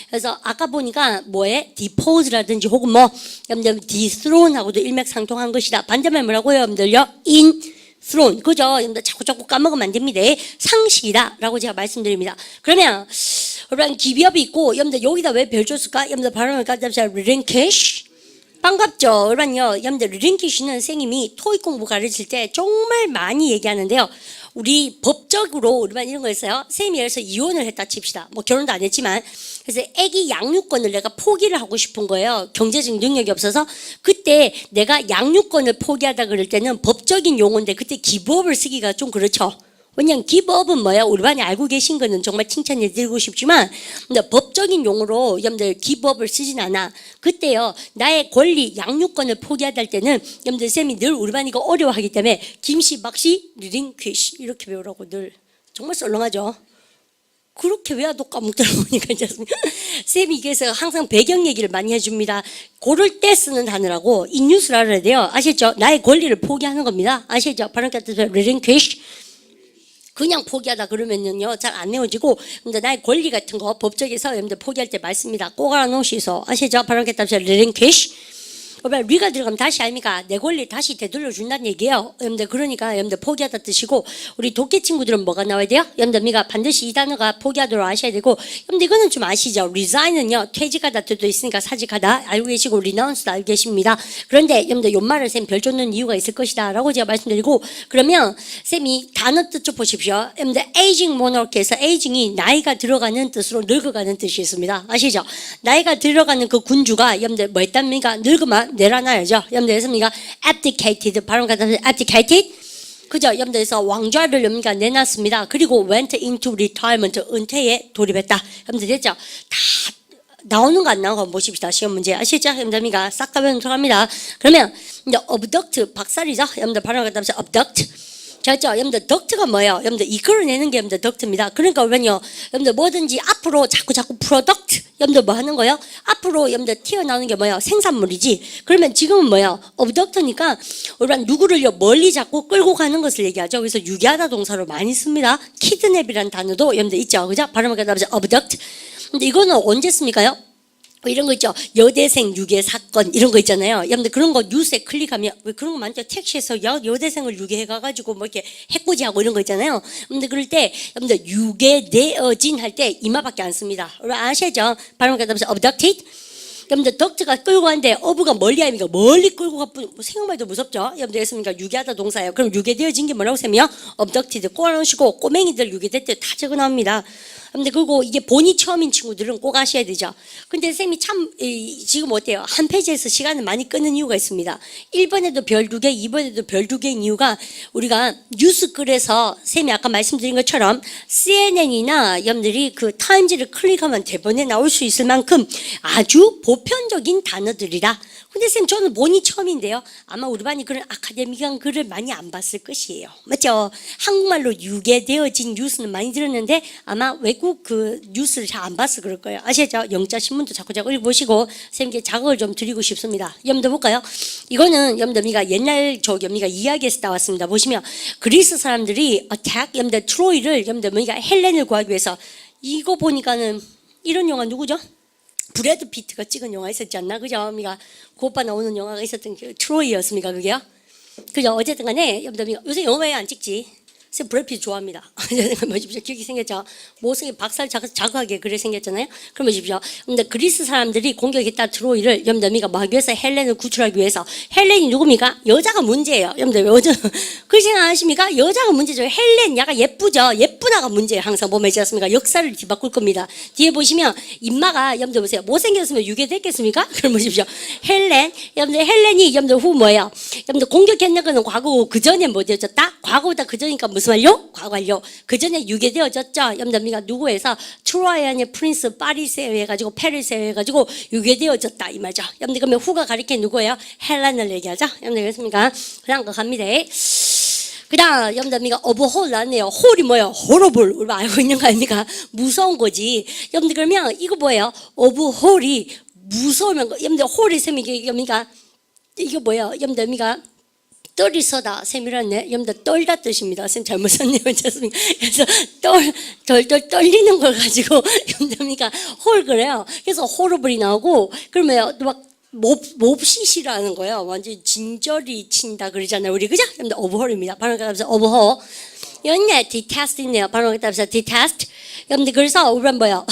그래서 아까 보니까 뭐에 depose라든지 혹은 뭐 여러분들 dethrone하고도 일맥상통한 것이다. 반대말 뭐라고요? 여러분들요? in throne. 그죠? 여러분들 자꾸 까먹으면 안 됩니다. 상식이다라고 제가 말씀드립니다. 그러면 여러분 기비업이 있고 여러분들 여기다 왜 별 줬을까? 여러분들 발음을 갖다 relinquish. 반갑죠. 여러분들 리링키시는 선생님이 토익 공부 가르칠 때 정말 많이 얘기하는데요. 우리 법적으로 우리만 이런 거 있어요. 선생님이 예를 들어서 이혼을 했다 칩시다. 뭐 결혼도 안 했지만 그래서 아기 양육권을 내가 포기를 하고 싶은 거예요. 경제적 능력이 없어서 그때 내가 양육권을 포기하다 그럴 때는 법적인 용어인데 그때 기부업을 쓰기가 좀 그렇죠. 왜냐면 기부업은 뭐야? 우리 반이 알고 계신 거는 정말 칭찬해 드리고 싶지만 근데 법적인 용어로 여러분들 기부업을 쓰진 않아. 그때요 나의 권리 양육권을 포기하다 할 때는 여러분들 쌤이 늘 우리 반이 어려워하기 때문에 김씨 박씨 리링퀴시 이렇게 배우라고 늘 정말 썰렁하죠. 그렇게 외화도 까먹더라 보니까 이제 쌤이 그래서 항상 배경 얘기를 많이 해줍니다. 고를 때 쓰는 단어라고 이 뉴스를 알아야 돼요. 아시죠? 나의 권리를 포기하는 겁니다. 아시죠? 발음 같은 리링퀴시 그냥 포기하다 그러면요 잘 안 내워지고 근데 나의 권리 같은 거 법적에서 여러분들 포기할 때 말씀입니다. 꼭 알아놓으시소. 아시죠? 바로 이렇게 relinquish. 그러면 리가 들어가면 다시 아닙니까? 내 권리 다시 되돌려 준다는 얘기예요. 여러분들 그러니까 여러분들 포기하다 뜻이고 우리 독해 친구들은 뭐가 나와야 돼요? 여러분들 미가 반드시 이 단어가 포기하도록 아셔야 되고 여러분들 이거는 좀 아시죠? resign은요 퇴직하다 뜻도 있으니까 사직하다 알고 계시고 renounce도 알고 계십니다. 그런데 여러분들 요 말을 쌤 별 줬는 이유가 있을 것이다 라고 제가 말씀드리고 그러면 쌤이 단어 뜻 좀 보십시오. 여러분들 aging monarch에서 aging이 나이가 들어가는 뜻으로 늙어가는 뜻이 있습니다. 아시죠? 나이가 들어가는 그 군주가 여러분들 뭐 했답니까? 늙으면 내려놔야죠. 여러분들 했습니까? abdicated 발음 같은 abdicated 그죠? 여러분들에서 왕좌를 여러분들 내놨습니다. 그리고 went into retirement 은퇴에 돌입했다. 여러분들 됐죠? 다 나오는 거 안 나오는 거 한번 보십시다. 시험 문제 아시죠? 여러분들 싹 다 배우면 들어갑니다. 그러면 이제 abduct 박살이죠? 여러분들 발음 같은 abduct 자, 여러분들 덕트가 뭐예요? 여러분들 이끌어내는 게 여러분들 덕트입니다. 그러니까 왜요? 여러분들 뭐든지 앞으로 자꾸 프로덕트 여러분들 뭐 하는 거예요? 앞으로 여러분들 튀어나오는 게 뭐예요? 생산물이지. 그러면 지금은 뭐예요? 업덕트니까 우리가 누구를요 멀리 자꾸 끌고 가는 것을 얘기하죠. 그래서 유기하다 동사로 많이 씁니다. 키드냅이라는 단어도 여러분들 있죠. 그죠? 발음을 갖다 보자. 업덕트. 근데 이거는 언제 씁니까요? 이런 거 있죠. 여대생 유괴 사건 이런 거 있잖아요. 여러분들 그런 거 뉴스에 클릭하면 왜 그런 거 많죠. 택시에서 여대생을 유괴해가지고 뭐 이렇게 해코지하고 이런 거 있잖아요. 근데 그럴 때 여러분들 유괴되어진 할 때 이마밖에 안 씁니다. 아시죠? 발음 갖다 abducted. 여러분들 덕트가 끌고 가는데 어부가 멀리 아닙니까? 멀리 끌고 가 생각만 해도 무섭죠? 여러분들 했습니까? 유괴하다 동사예요. 그럼 유괴되어진 게 뭐라고 쌤이요? abducted 꼬아놓으시고 꼬맹이들 유괴됐대 다 적어 나옵니다. 근데 그리고 이게 본이 처음인 친구들은 꼭 아셔야 되죠. 근데 쌤이 참 지금 어때요? 한 페이지에서 시간을 많이 끄는 이유가 있습니다. 1번에도 별 2개, 2번에도 별 2개인 이유가 우리가 뉴스글에서 쌤이 아까 말씀드린 것처럼 CNN이나 여러분들이 그 타임즈를 클릭하면 대본에 나올 수 있을 만큼 아주 보편적인 단어들이라. 근데 쌤 저는 본이 처음인데요. 아마 우리 반이 그런 아카데미한 글을 많이 안 봤을 것이에요. 맞죠? 한국말로 유괴되어진 뉴스는 많이 들었는데 아마 외국 그 뉴스를 잘 안 봤을 그럴 거예요. 아시죠? 영자 신문도 자꾸 읽어보시고 쌤께 자극을 좀 드리고 싶습니다. 여러분들 볼까요? 이거는 여러분들 옛날 여러분들 이야기에서 나왔습니다. 보시면 그리스 사람들이 attack 여러분들 트로이를 여러분들 헬렌을 구하기 위해서 이거 보니까는 이런 영화 누구죠? 브래드 피트가 찍은 영화 있었지 않나? 그죠? 그 오빠 나오는 영화가 있었던 그 트로이였습니까? 그게요? 그죠? 어쨌든 간에 여러분들 요새 영화 왜 안 찍지? 쌤 브래피트 좋아합니다. 보십시오. 그렇게 생겼죠. 모성이 박살 자극하게 그래 생겼잖아요. 그럼 보십시오. 근데 그리스 사람들이 공격했다 트로이를 여러분들 뭐 하기 위해서 헬렌을 구출하기 위해서 헬렌이 누굽니까? 여자가 문제예요. 여러분들 요즘 그 생각하십니까? 여자가 문제죠. 헬렌 야가 예쁘죠. 예쁜 아가 문제예요. 항상 보면 있지 않습니까? 역사를 뒤바꿀 겁니다. 뒤에 보시면 인마가 여러분들 보세요. 못생겼으면 유괴됐겠습니까? 그럼 보십시오. 헬렌 여러분들 헬렌이 여러분들 후 뭐예요? 여러분들 공격했는 거는 과거고 그 전에 뭐 되어졌다? 과거보다 그 전이니까 무슨 완료? 과거 완료. 그 전에 유괴되어졌죠. 여러분들 누구에서 트로이안의 프린스 파리세에 해가지고 페르세에 해가지고 유괴되어졌다 이 말이죠. 여러분들 그러면 후가 가리킨 누구예요? 헬렌을 얘기하죠. 여러분들 그렇습니까? 그다음 거 갑니다. 그다음 여러분들 어버홀 나왔네요. 홀이 뭐예요? 호러블 우리 알고 있는 거 아닙니까? 무서운 거지. 여러분들 그러면 이거 뭐예요? 어버홀이 무서우면 여러분들 홀이 셈이 이게 뭡니까? 이거 뭐예요? 여러분들 떨이 서다 셈이라네. 여러분들 떨다 뜻입니다. 쌤 잘못 썼네요. 죄송합니다. 그래서 떨리는 걸 가지고 여러분들 홀 그래요. 그래서 호러블이 나오고 그러면 막 몹시시라는 거예요. 완전 진절이 친다 그러잖아요. 우리 그죠? 여러분들 오버홀입니다. 바로 따라서 오버홀. 여기네 detest 있네요. 바로 따라서 detest. 여러분들 그래서 우리는 뭐요?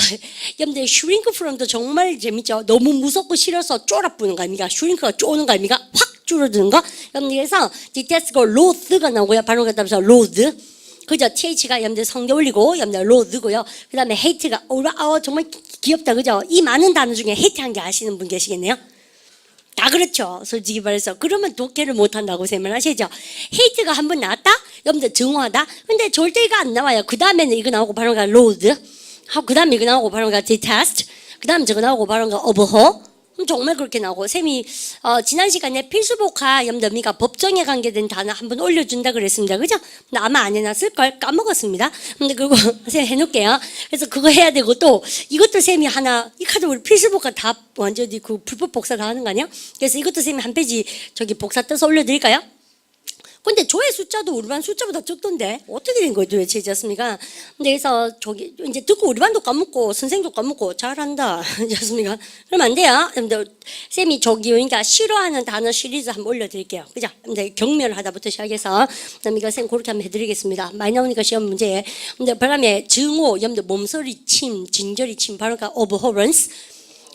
여러분들 shrink from도 정말 재밌죠. 너무 무섭고 싫어서 쫄아부는 거 아닙니까? shrink가 쪼는 거 아닙니까? 확 줄어드는 거. 여러분들 그래서 detest가 loath가 나오고요. 바로 따라서 loathe. 그죠? TH가 여러분들 성대 올리고 여러분들 loath고요. 그 다음에 hate가 정말 귀엽다 그죠? 이 많은 단어 중에 hate한 게 아시는 분 계시겠네요? 다 그렇죠. 솔직히 말해서. 그러면 독해를 못한다고 생각하시죠. 헤이트가 한 번 나왔다? 여러분들 증오하다? 근데 절대 이거 안 나와요. 그 다음에는 이거 나오고 바로가 loathe. 그 다음에 이거 나오고 바로가 detest. 그 다음에 저거 나오고 바로가 abhor. 정말 그렇게 나오고 쌤이 지난 시간에 필수복화 여러분들 법정에 관계된 단어 한번 올려준다 그랬습니다. 그죠? 근데 아마 안 해놨을걸 까먹었습니다. 근데 그거 쌤 해놓을게요. 그래서 그거 해야 되고 또 이것도 쌤이 하나 이 카드 우리 필수복화 다 완전히 그 불법 복사 다 하는 거 아니야? 그래서 이것도 쌤이 한 페이지 저기 복사 떠서 올려드릴까요? 근데 조회 숫자도 우리 반 숫자보다 적던데 어떻게 된 거예요 도대체 였습니까? 근데 그래서 저기 이제 듣고 우리 반도 까먹고 선생도 까먹고 잘한다 였습니까? 그러면 안 돼요. 여러분들 쌤이 저기 그러니까 싫어하는 단어 시리즈 한번 올려드릴게요. 그죠? 근데 경멸하다부터 시작해서 그다음에 이거 쌤 그렇게 한번 해드리겠습니다. 많이 나오니까 시험 문제에. 근데 그다음에 증오, 여러분들 몸소리 침, 진저리 침, 바로 그 abhorrence.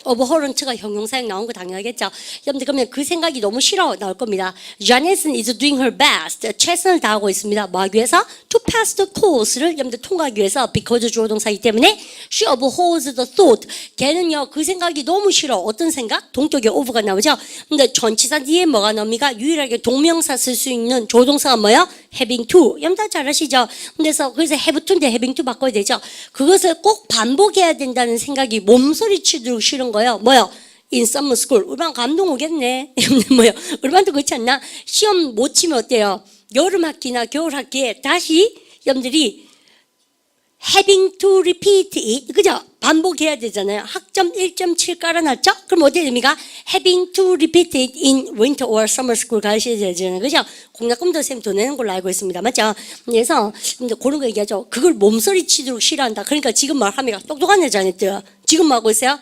abhorrent가 형용사형 나온 거 당연하겠죠. 여러분들 그러면 그 생각이 너무 싫어 나올 겁니다. Janet은 is doing her best. 최선을 다하고 있습니다. 뭐 하기 위해서? To pass the course를 여러분들 통과하기 위해서 because 주어동사이기 때문에 she abhors the thought. 걔는요 그 생각이 너무 싫어. 어떤 생각? 동격의 over가 나오죠. 근데 전치사 뒤에 뭐가 나옵니까? 유일하게 동명사 쓸 수 있는 조동사가 뭐예요? having to. 여러분들 잘 아시죠? 그래서 have to인데 having to 바꿔야 되죠. 그것을 꼭 반복해야 된다는 생각이 몸소리 치도록 싫은 거예요. 뭐요? In summer school. 우리 반 감동 오겠네. 뭐요? 우리 반도 그렇지 않나? 시험 못 치면 어때요? 여름 학기나 겨울 학기에 다시 여러분들이 having to repeat it. 그죠? 반복해야 되잖아요. 학점 1.7 깔아놨죠? 그럼 어떻게 됩니까? having to repeat it in winter or summer school 가셔야 되잖아요. 그죠? 공약금도 쌤 돈 내는 걸로 알고 있습니다. 맞죠? 그래서 그런 거 얘기하죠. 그걸 몸소리 치도록 싫어한다. 그러니까 지금 말합니다. 똑똑한 여자네들. 지금 뭐 하고 있어요?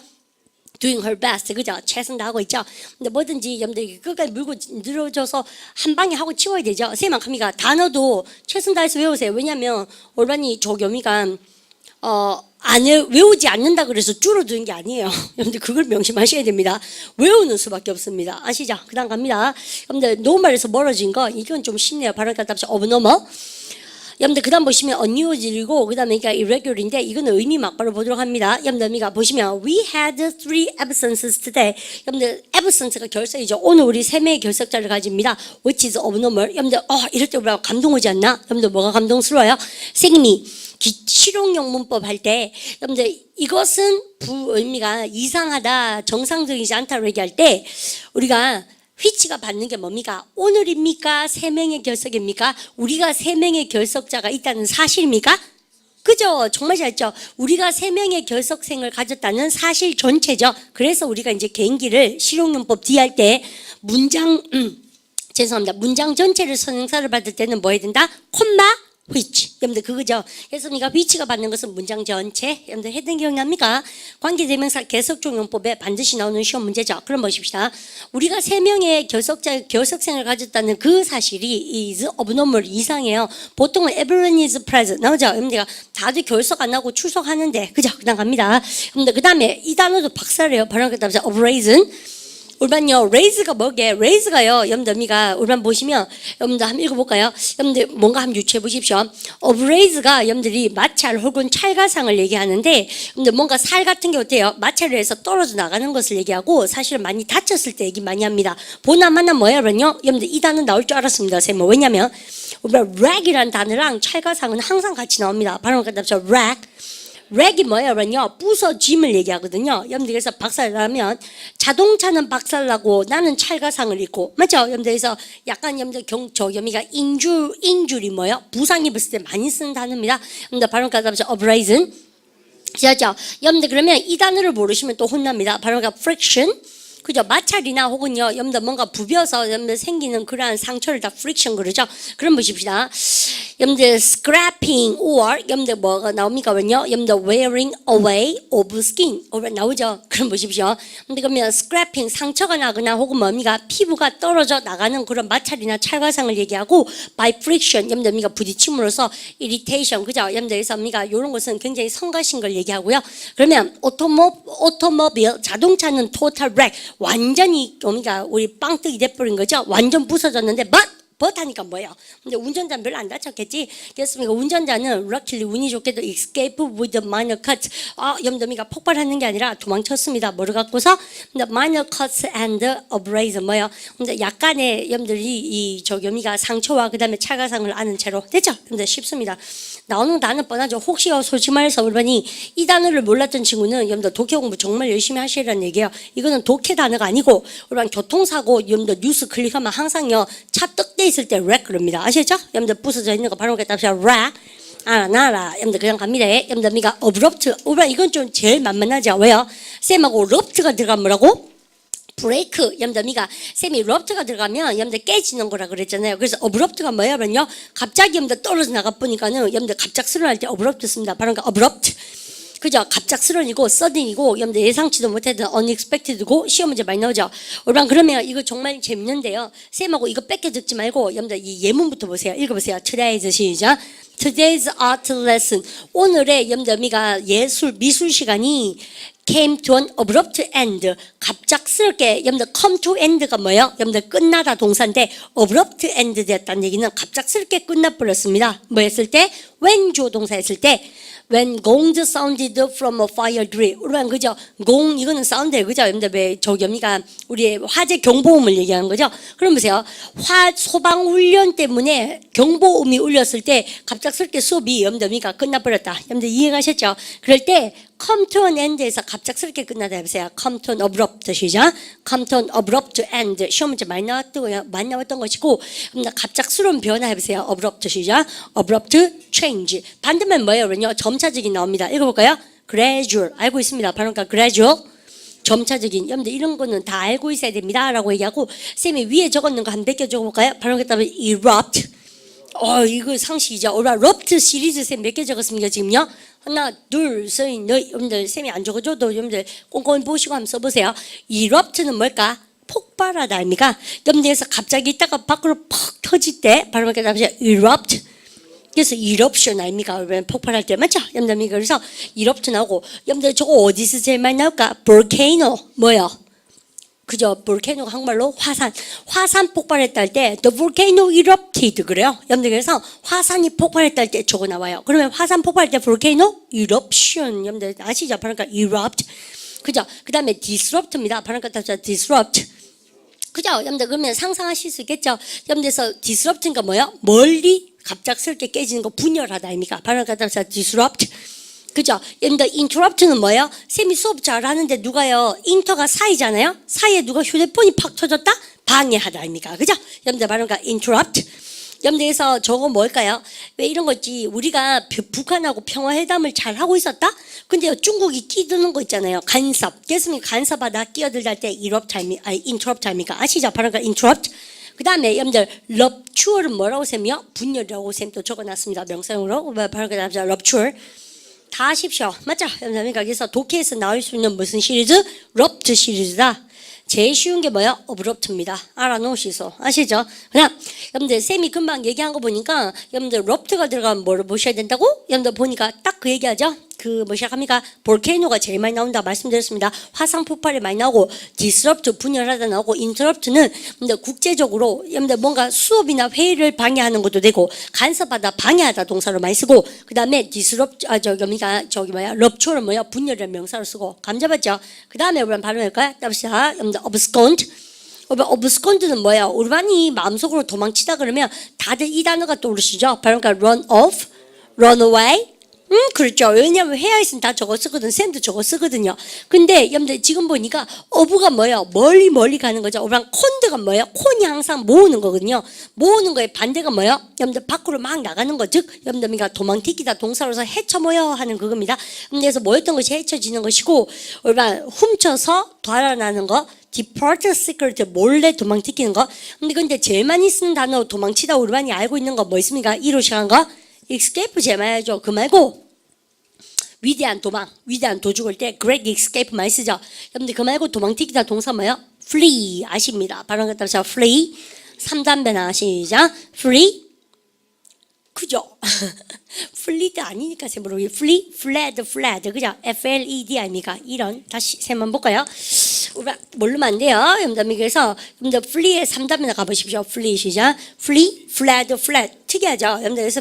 doing her best. 그죠? 최선 다하고 있죠? 근데 뭐든지 여러분들 끝까지 물고 늘어져서 한 방에 하고 치워야 되죠? 쌤만 합니까? 단어도 최선 다해서 외우세요. 왜냐면 올반이 조교미가 외우지 않는다 그래서 줄어드는 게 아니에요. 여러분들 그걸 명심하셔야 됩니다. 외우는 수밖에 없습니다. 아시죠? 그 다음 갑니다. 여러분들 노멀에서 멀어진 거 이건 좀 쉽네요. 발음 갖다 abnormal. 여러분들 그 다음 보시면 unusual이고 그 다음에 irregular인데 이거는 의미 막바로 보도록 합니다. 여러분들 보시면 we had 3 absences today. 여러분들 absence가 결석이죠. 오늘 우리 3명의 결석자를 가집니다. which is abnormal. 여러분들 이럴 때 우리가 감동 오지 않나? 여러분들 뭐가 감동스러워요? 생리 실용용 문법 할 때 여러분들 이것은 의미가 이상하다 정상적이지 않다고 얘기할 때 우리가 which가 받는 게 뭡니까? 오늘입니까? 3명의 결석입니까? 우리가 3명의 결석자가 있다는 사실입니까? 그죠? 정말 잘했죠? 우리가 3명의 결석생을 가졌다는 사실 전체죠. 그래서 우리가 이제 개인기를 실용용법 D 할 때 문장 죄송합니다. 문장 전체를 선행사를 받을 때는 뭐 해야 된다? 콤마 which. 여러분들 그거죠. 그래서 우리가 which가 받는 것은 문장 전체. 여러분들 해당 기억납니까? 관계대명사 계속적용법에 반드시 나오는 시험 문제죠. 그럼 보십시다. 우리가 3명의 결석생을 가졌다는 그 사실이 is abnormal, 이상해요. 보통은 everyone is present 나오죠. 여러분들 다들 결석 안 하고 출석하는데, 그죠? 그다음 갑니다. 여러분들 그 다음에 이 단어도 박살이에요. 바로 그 다음에 of raisin. 울반요, raise가 뭐게? raise가요, 여러분들 미가 울반 보시면 여러분들 한번 읽어볼까요? 여러분들 뭔가 한번 유추해 보십시오. of raise가 여러분들이 마찰 혹은 찰가상을 얘기하는데, 여러분들 뭔가 살 같은 게 어때요? 마찰을 해서 떨어져 나가는 것을 얘기하고, 사실은 많이 다쳤을 때 얘기 많이 합니다. 보나마나 뭐야 그러면요, 여러분들 이 단어 나올 줄 알았습니다, 쌤. 왜냐면 rag이라는 단어랑 찰가상은 항상 같이 나옵니다. 바로 그 다음에 rag. 렉이 뭐예요? 그러면요, 부서짐을 얘기하거든요. 여러분들 그래서 박살나면 자동차는 박살나고 나는 찰가상을 입고, 맞죠? 여러분들 그래서 약간 여러분들 여미가 인줄이 뭐예요? 부상 입었을 때 많이 쓰는 단어입니다. 여러분들 바로 가다보죠. abrasion. 그죠? 여러분들 그러면 이 단어를 모르시면 또 혼납니다. 바로 friction. 그죠? 마찰이나 혹은요, 여러분들 뭔가 부벼서 여러분들 생기는 그러한 상처를 다 friction 그러죠? 그럼 보십시다. 여러분들 scraping or 여러분들 뭐가 나옵니까? 그러면요, 여러분들 wearing away of skin 나오죠? 그럼 보십시오. 근데 그러면 scraping 상처가 나거나 혹은 뭡니까? 피부가 떨어져 나가는 그런 마찰이나 찰과상을 얘기하고 by friction 여러분들 미가 부딪힘으로써 irritation 그죠? 여러분들 그래서 미가 이런 것은 굉장히 성가신 걸 얘기하고요. 그러면 오토모빌 자동차는 total wreck 완전히 우리 빵떡이 돼버린 거죠. 완전 부서졌는데 but 하니까 뭐예요? 근데 운전자는 별로 안 다쳤겠지. 그래서 운전자는 luckily 운이 좋게도 escape with minor cuts. 염더미가 폭발하는 게 아니라 도망쳤습니다. 뭐를 갖고서? 근데 minor cuts and abrasion 뭐예요? 근데 약간의 염들이 염이가 상처와 그다음에 찰가상을 아는 채로 됐죠? 근데 쉽습니다. 나오는 단어 뻔하죠. 혹시 솔직히 말해서 그러니 이 단어를 몰랐던 친구는 염도 독해 공부 정말 열심히 하시라는 얘기예요. 이거는 독해 단어가 아니고 우리가 교통사고 염도 뉴스 클릭하면 항상요 차 떡대 있을 때 wreck 그럽니다. 아시죠? 여러분들 부서져 있는 거 바로 갖다 wreck. 나라. 여러분들 그냥 갑니다. 여러분들 미가 abrupt. 이건 좀 제일 만만하죠. 왜요? 쌤하고 rupt가 들어가면 뭐라고? 브레이크. 여러분들 미가 쌤이 rupt가 들어가면 여러분들 깨지는 거라 그랬잖아요. 그래서 abrupt가 뭐냐면요. 갑자기 여러분들 떨어져 나가 보니까는 여러분들 갑작스러운 할 때 abrupt 씁니다. 바로 abrupt. 그죠? 갑작스러운이고 sudden이고 여러분들 예상치도 못했던 unexpected고 시험 문제 많이 나오죠. 여러분 그러면 이거 정말 재밌는데요. 쌤하고 이거 뺏겨 듣지 말고 여러분들 이 예문부터 보세요. 읽어보세요. Today's 시작. Today's art lesson. 오늘의 여러분들 미가 미술 시간이 came to an abrupt end. 갑작스럽게 여러분들 come to end가 뭐예요? 여러분들 끝나다 동사인데 abrupt end 됐다는 얘기는 갑작스럽게 끝나버렸습니다. 뭐 했을 때? when 조동사 했을 때 when gongs sounded from a fire drill. 우리는 그죠? 공 이거는 사운드예요. 그죠? 여러분들 저기가 우리의 화재 경보음을 얘기하는 거죠. 그럼 보세요. 소방 훈련 때문에 경보음이 울렸을 때 갑작스럽게 수업이 여러분들이가 끝나버렸다. 여러분들 이해가셨죠? 그럴 때 come to an end에서 갑작스럽게 끝나다 해보세요. come to an abrupt 시작. come to an abrupt end. 시험 문제 많이 나왔던 것이고 갑작스러운 변화 해보세요. abrupt 시작. abrupt change. 반대면 뭐예요? 그러면요. 점차적인 나옵니다. 읽어볼까요? gradual. 알고 있습니다. 바로 그러니까 gradual. 점차적인. 여러분들 이런 거는 다 알고 있어야 됩니다. 라고 얘기하고 쌤이 위에 적었는 거 한 100개 적어볼까요? 바로 그다음에 erupt. 이거 상식이죠. erupt 시리즈 쌤 몇 개 적었습니까? 지금요? 하나, 둘, 셋, 넷. 여러분들 쌤이 안 적어줘도 여러분들 꼼꼼히 보시고 한번 써보세요. erupt는 뭘까? 폭발하다 아닙니까? 여러분들에서 갑자기 있다가 밖으로 퍽 터질 때 바로 이렇게 답이죠. erupt. 그래서 eruption 아닙니까? 폭발할 때 맞죠? 여러분들 그래서 erupt 나오고 여러분들 저거 어디서 제일 많이 나올까? volcano 뭐요? 그죠? 볼케노가 한국말로 화산 폭발했다 할 때 the volcano erupted 그래요. 여러분들 그래서 화산이 폭발했다 할 때 저거 나와요. 그러면 화산 폭발할 때 volcano eruption 여러분들 아시죠? 그러니까 erupt 그죠? 그 다음에 disrupt입니다. 그러니까 disrupt 그죠? 여러분들 그러면 상상하실 수 있겠죠? 여러분들에서 disrupt가 뭐예요? 멀리 갑작스럽게 깨지는 거 분열하다 아닙니까? 그러니까 disrupt 그죠? 여러분들 interrupt는 뭐예요? 쌤이 수업 잘하는데 누가요? 인터가 사이잖아요? 사이에 누가 휴대폰이 팍 터졌다? 방해하다 아닙니까? 그죠? 여러분들 바로 그러니까 interrupt. 여러분들에서 저거 뭘까요? 왜 이런 거지? 우리가 북한하고 평화회담을 잘 하고 있었다? 근데 중국이 끼드는 거 있잖아요. 간섭. 예수님이 간섭하다 끼어들다 할 때 interrupt 아닙니까? 아시죠? 바로 그러니까 interrupt. 그 다음에 여러분들 rupture은 뭐라고 쌤이요? 분열이라고 쌤 또 적어놨습니다. 명사용으로. 바로 그 다음에 rupture. 다 하십시오. 맞죠? 그러니까 그래서 독해에서 나올 수 있는 무슨 시리즈? rupt 시리즈다. 제일 쉬운 게 뭐야? abrupt입니다. 알아놓으시소. 아시죠? 그냥 여러분들 쌤이 금방 얘기한 거 보니까 여러분들 rupt가 들어가면 뭐를 보셔야 된다고? 여러분들 보니까 딱 그 얘기하죠? 그 뭐시작합니까? 볼케이노가 제일 많이 나온다 말씀드렸습니다. 화산 폭발이 많이 나오고 disrupt 분열하다 나오고 interrupt는 국제적으로 여러분들 뭔가 수업이나 회의를 방해하는 것도 되고 간섭하다 방해하다 동사로 많이 쓰고 그 다음에 disrupt rupture는 뭐야? 분열이라는 명사로 쓰고 감 잡았죠? 그 다음에 우리 발음할까요? 답시다. 여러분들 abscond. abscond는 뭐야? 우리 반이 마음속으로 도망치다 그러면 다들 이 단어가 떠오르시죠? 그러니까 run off, run away. 그렇죠. 왜냐하면 회화에서는 다 저거 쓰거든. 쌤도 저거 쓰거든요. 근데 여러분들 지금 보니까 어부가 뭐예요? 멀리 가는 거죠. 어부랑 콘드가 뭐예요? 콘이 항상 모으는 거거든요. 모으는 거의 반대가 뭐예요? 여러분들 밖으로 막 나가는 거. 즉 여러분들 도망튀기다 동사로서 헤쳐모여 하는 그겁니다. 그래서 모였던 것이 헤쳐지는 것이고 우리가 훔쳐서 달아나는 거. depart secret 몰래 도망튀기는 거. 근데 제일 많이 쓰는 단어 도망치다 우리 반이 알고 있는 거 뭐 있습니까? 이로 시작한 거. escape 제일 많이 하죠. 그 말고 위대한 도망, 위대한 도죽을 때 great escape 많이 쓰죠. 여러분들 그 말고 도망튀기다 동사 뭐예요? flee 아십니다. 발음 갖다 서 flee 3단배나 시작 flee 그죠? flee도 아니니까 제 모르고 flee, fled 그죠? fled 아닙니까? 이런 다시 세번 볼까요? 우리 모르면 안 돼요. 여러분들 여러분들 flee의 3단배나 가보십시오. flee 시작 flee, fled 특이하죠? 여러분들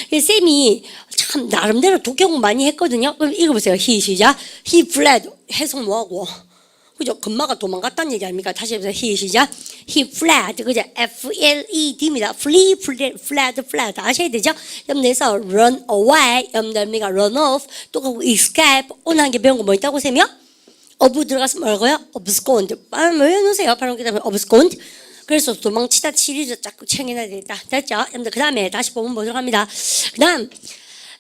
그래서 쌤이 참 나름대로 독해 공부 많이 했거든요. 그럼 읽어보세요. he 시작 he fled 해석 뭐하고 그죠? 금마가 도망갔다는 얘기 아닙니까? 다시 해보세요. he 시작 he fled 그죠? fled입니다. flee, fled 아셔야 되죠? 여러분들에서 run away 여러분들 run off 또 가고 escape 오늘 한 게 배운 거 뭐 있다고 쌤이요? 어부 들어가서 뭐라고요? abscond 외워놓으세요. 바로 그 다음에 abscond 그래서 도망치다 시리즈 자꾸 챙겨놔야 되겠다. 됐죠? 여러분들 그 다음에 다시 보면 보도록 합니다. 그 다음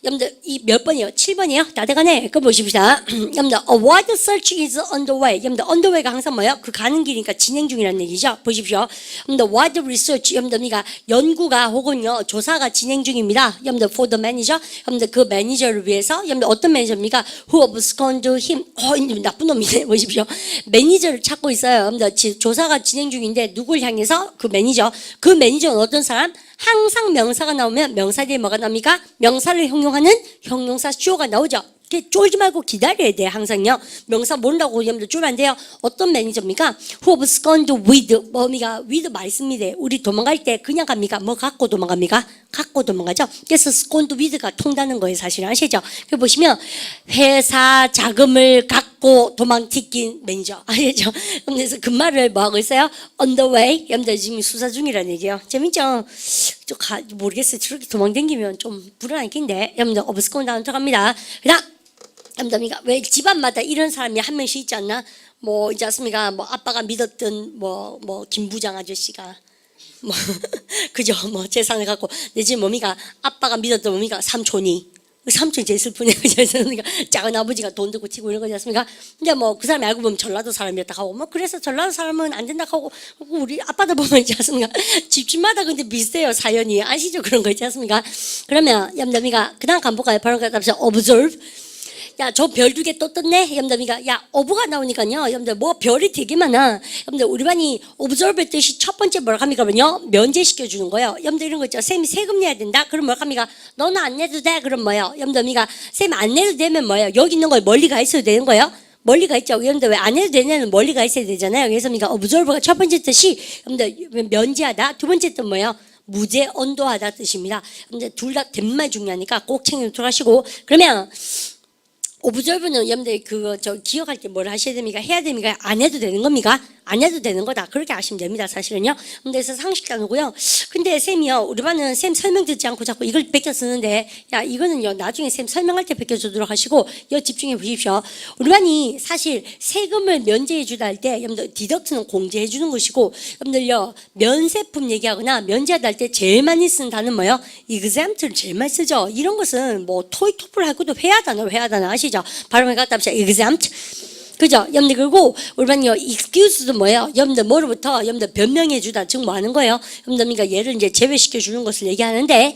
여러분들 이 몇 번이요? 7번이요? 다 돼가네. 그거 보십시다. 여러분들 a wide search is underway. 여러분들 underway가 항상 뭐예요? 그 가는 길이니까 진행 중이라는 얘기죠. 보십시오. 여러분들 wide research 여러분들 연구가 혹은요 조사가 진행 중입니다. 여러분들 for the manager. 여러분들 그 매니저를 위해서 여러분들 어떤 매니저입니까? Who absconded him. 나쁜 놈이네. 보십시오. 매니저를 찾고 있어요. 여러분들 조사가 진행 중인데 누굴 향해서? 그 매니저는 어떤 사람? 항상 명사가 나오면 명사 뒤에 뭐가 나옵니까? 명사를 형용하는 형용사 show가 나오죠. 쫄지 말고 기다려야 돼 항상요. 명사 모른다고 여러분들 쫄면 안 돼요. 어떤 매니저입니까? Who absconded with 뭡니까? with 말씀이래. 우리 도망갈 때 그냥 갑니까? 뭐 갖고 도망갑니까? 갖고 도망가죠. 그래서 abscond with가 통다는 거예요. 사실은 아시죠? 그 보시면 회사 자금을 갖고 도망튀긴 매니저 아시죠? 그래서 그 말을 뭐 하고 있어요? On the way. 여러분들 지금 수사 중이라는 얘기예요. 재밌죠? 모르겠어요. 저렇게 도망다니면 좀 불안하긴데 여러분들 abscond 다음 들어갑니다. 그다음 여러분들 왜 집안마다 이런 사람이 한 명씩 있지 않나? 뭐 있지 않습니까? 뭐 아빠가 믿었던 뭐 김 부장 아저씨가 뭐 그죠? 뭐 재산을 갖고 내 집 뭡니까? 아빠가 믿었던 뭡니까? 삼촌이 제일 슬프네. 그러니까 작은 아버지가 돈 들고 튀고 이런 거지 않습니까? 근데 뭐 그 사람이 알고 보면 전라도 사람이었다 하고 뭐 그래서 전라도 사람은 안 된다 하고 우리 아빠들 보면 있지 않습니까? 집집마다 근데 비슷해요. 사연이 아시죠? 그런 거 있지 않습니까? 그러면 여러분들 그 다음 간볼까요? 바로 갑시다. observe. 야, 저 별 2개 또 떴네? 여러분들, 야, 어부가 나오니까요. 여러분들, 뭐 별이 되게 많아. 여러분들, 우리 반이 observe 뜻이 첫 번째 뭐라 합니까? 면제시켜주는 거예요. 여러분들 이런 거 있죠. 쌤이 세금 내야 된다? 그럼 뭐라 합니까? 너는 안 내도 돼? 그럼 뭐예요? 여러분들, 쌤 안 내도 되면 뭐예요? 여기 있는 걸 멀리 가 있어도 되는 거예요? 멀리 가 있죠. 여러분들, 왜 안 해도 되냐는 멀리 가 있어야 되잖아요. 그래서 observe가 첫 번째 뜻이 여러분들, 면제하다. 두 번째 뜻 뭐예요? 무죄 언도하다 뜻입니다. 여러분들, 둘 다 정말 중요하니까 꼭 챙겨 하시고 그러면 observe는 여러분들 기억할 때 뭘 하셔야 됩니까? 해야 됩니까? 안 해도 되는 겁니까? 안 해도 되는 거다. 그렇게 아시면 됩니다. 사실은요. 그래서 상식 단어고요. 근데 쌤이요. 우리 반은 쌤 설명 듣지 않고 자꾸 이걸 베껴 쓰는데 야 이거는요. 나중에 쌤 설명할 때 베껴주도록 하시고 여 집중해 보십시오. 우리 반이 사실 세금을 면제해 주다 할 때 여러분들 디덕트는 공제해 주는 것이고 여러분들요. 면세품 얘기하거나 면제하다 할 때 제일 많이 쓰는 단어는 뭐예요? exempt를 제일 많이 쓰죠. 이런 것은 뭐 토익 토플 할 것도 회화 단어 아시죠? 발음을 갖다 합시다. exempt. 그죠? 여러분들, 그리고 우리만요, excuse도 뭐예요? 여러분들 뭐로부터 여러분들 변명해주다. 즉 뭐 하는 거예요? 여러분들 얘를 이제 제외시켜주는 것을 얘기하는데,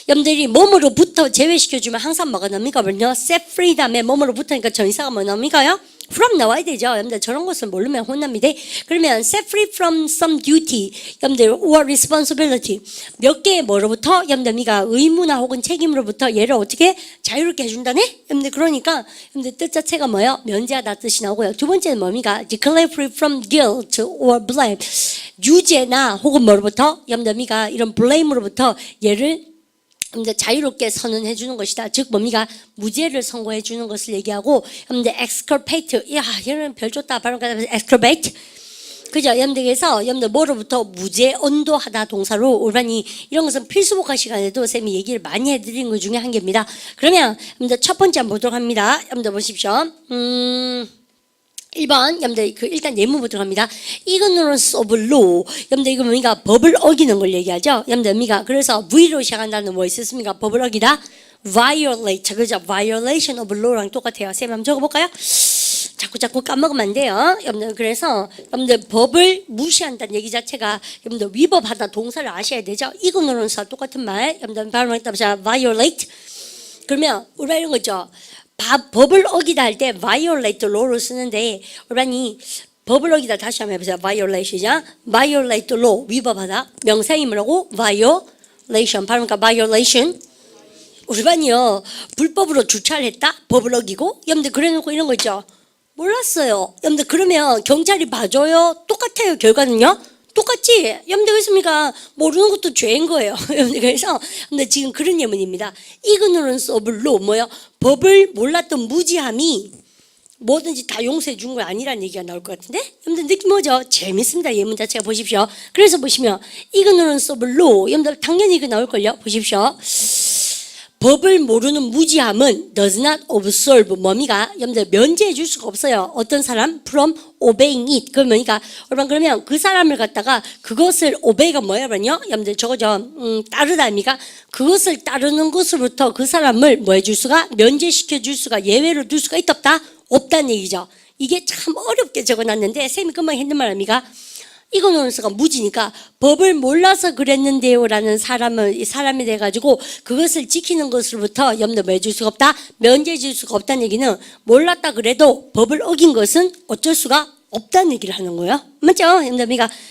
여러분들이 몸으로부터 제외시켜주면 항상 뭐가 나옵니까? set free 다음에 몸으로부터니까 전사가 뭐 나옵니까요? from 나와야 되죠. 여러분들 저런 것을 모르면 혼납니다. 그러면 set free from some duty, 여러분들 or responsibility, 몇 개의 뭐로부터 여러분들 의무나 혹은 책임으로부터 얘를 어떻게 자유롭게 해준다네? 여러분들 그러니까 여러분들 뜻 자체가 뭐예요? 면제하다 뜻이 나오고요. 두 번째는 뭡니까? declare free from guilt or blame, 유죄나 혹은 뭐로부터 여러분들 이런 blame으로부터 얘를 자유롭게 선언해 주는 것이다. 즉 뭡니까? 무죄를 선고해 주는 것을 얘기하고, 여러분들 exculpate, 야 얘는 별 좋다 바로 exculpate, 그죠? 여러분들께서 여러분들 뭐로부터 무죄 언도하다 동사로 우리반이 이런 것은 필수복화 시간에도 쌤이 얘기를 많이 해드린 것 중에 한 개입니다. 그러면 여러분들 첫 번째 한번 보도록 합니다. 여러분들 보십시오. 1번, 여러분들 일단 예문부터 갑니다. ignorance of law. 여러분들 이거 뭡니까? 법을 어기는 걸 얘기하죠. 여러분들 그래서 V로 시작한다는 뭐 있었습니까? 법을 어기다. violate, 그죠? violation of law랑 똑같아요. 쌤 한번 적어볼까요? 자꾸 까먹으면 안 돼요. 여러분들 그래서 여러분들 법을 무시한다는 얘기 자체가 여러분들 위법하다 동사를 아셔야 되죠. ignorance와 똑같은 말. 여러분들 발음을 따보자. violate. 그러면 우리가 이런 거죠. 법을 어기다 할 때 violate law를 쓰는데 우리반이 법을 어기다 다시 한번 해보세요. violation이죠. violate law, 위법하다. 명사이 뭐라고? violation. 발음과 violation. 우리반이요 불법으로 주차를 했다? 법을 어기고? 여러분들 그래놓고 이런 거 있죠. 몰랐어요. 여러분들 그러면 경찰이 봐줘요? 똑같아요. 결과는요? 똑같지? 여러분들 그렇습니까? 모르는 것도 죄인 거예요. 여러분들 그래서 근데 지금 그런 예문입니다. ignorance of law, 뭐요? 법을 몰랐던 무지함이 뭐든지 다 용서해 준 거 아니라는 얘기가 나올 것 같은데? 여러분들 느낌 뭐죠? 재밌습니다. 예문 자체가 보십시오. 그래서 보시면 ignorance of law, 여러분들 당연히 이거 나올걸요? 보십시오. 법을 모르는 무지함은 does not observe, 뭡니까? 여러분들 면제해 줄 수가 없어요. 어떤 사람? from obeying it. 그러면 그 사람을 갖다가 그것을 obey가 뭐냐면요? 여러분들 저거죠. 따르다 아닙니까? 그것을 따르는 것으로부터 그 사람을 뭐 해줄 수가? 면제시켜 줄 수가, 예외로 둘 수가 있다? 없다는 얘기죠. 이게 참 어렵게 적어놨는데 쌤이 금방 했는 말 아닙니까? ignorance가 무지니까 법을 몰라서 그랬는데요 라는 사람이 돼가지고 그것을 지키는 것으로부터 여러분들 뭐 해줄 수가 없다? 면제해 줄 수가 없다는 얘기는 몰랐다 그래도 법을 어긴 것은 어쩔 수가 없다는 얘기를 하는 거예요. 맞죠? 여러분들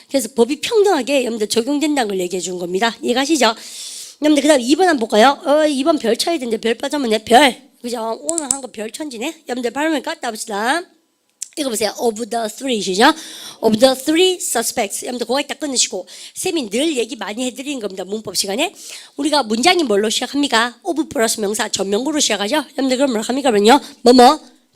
그래서 법이 평등하게 여러분들 적용된다는 걸 얘기해 준 겁니다. 이해가시죠? 여러분들 그 다음 2번 한번 볼까요? 2번 별 쳐야 되는데 별 빠졌네. 별. 그죠? 오늘 한 거 별 천지네. 여러분들 발음을 갖다 봅시다. 이거 보세요. of the three시죠? of the three suspects. 여러분들 그거 딱 끊으시고 쌤이 늘 얘기 많이 해드리는 겁니다. 문법 시간에. 우리가 문장이 뭘로 시작합니까? of 플러스 명사 전명구로 시작하죠? 여러분들 그럼 뭐라 합니까? 그러면요.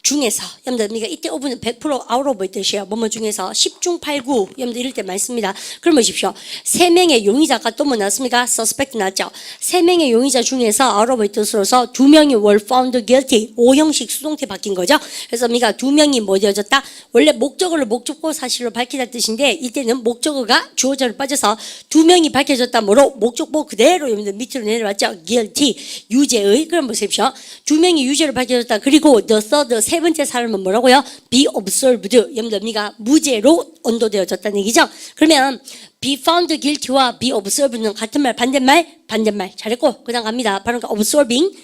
중에서. 여러분들 이때 of는 100% out of 뜻이에요. 중에서 10중 8구. 여러분들 이럴 때 많이 씁니다. 그럼 보십시오. 3명의 용의자가 또 뭐 나왔습니까? suspect 나왔죠. 3명의 용의자 중에서 out of 뜻으로서 2명이 were found guilty. 5형식 수동태 바뀐 거죠. 그래서 2명이 뭐 되어졌다? 원래 목적어를 목적보 사실로 밝히다 뜻인데 이때는 목적어가 주어자로 빠져서 2명이 밝혀졌다. 뭐로? 목적보 그대로 여러분들 밑으로 내려왔죠. guilty. 유죄의. 그럼 보십시오. 2명이 유죄로 밝혀졌다. 그리고 the third, 세 번째 사람은 뭐라고요? be observed. 여러분들 무죄로 언도되어졌다는 얘기죠. 그러면 be found guilty와 be observed는 같은 말, 반대말? 반대말. 잘했고 그 다음 갑니다. 바로 observing.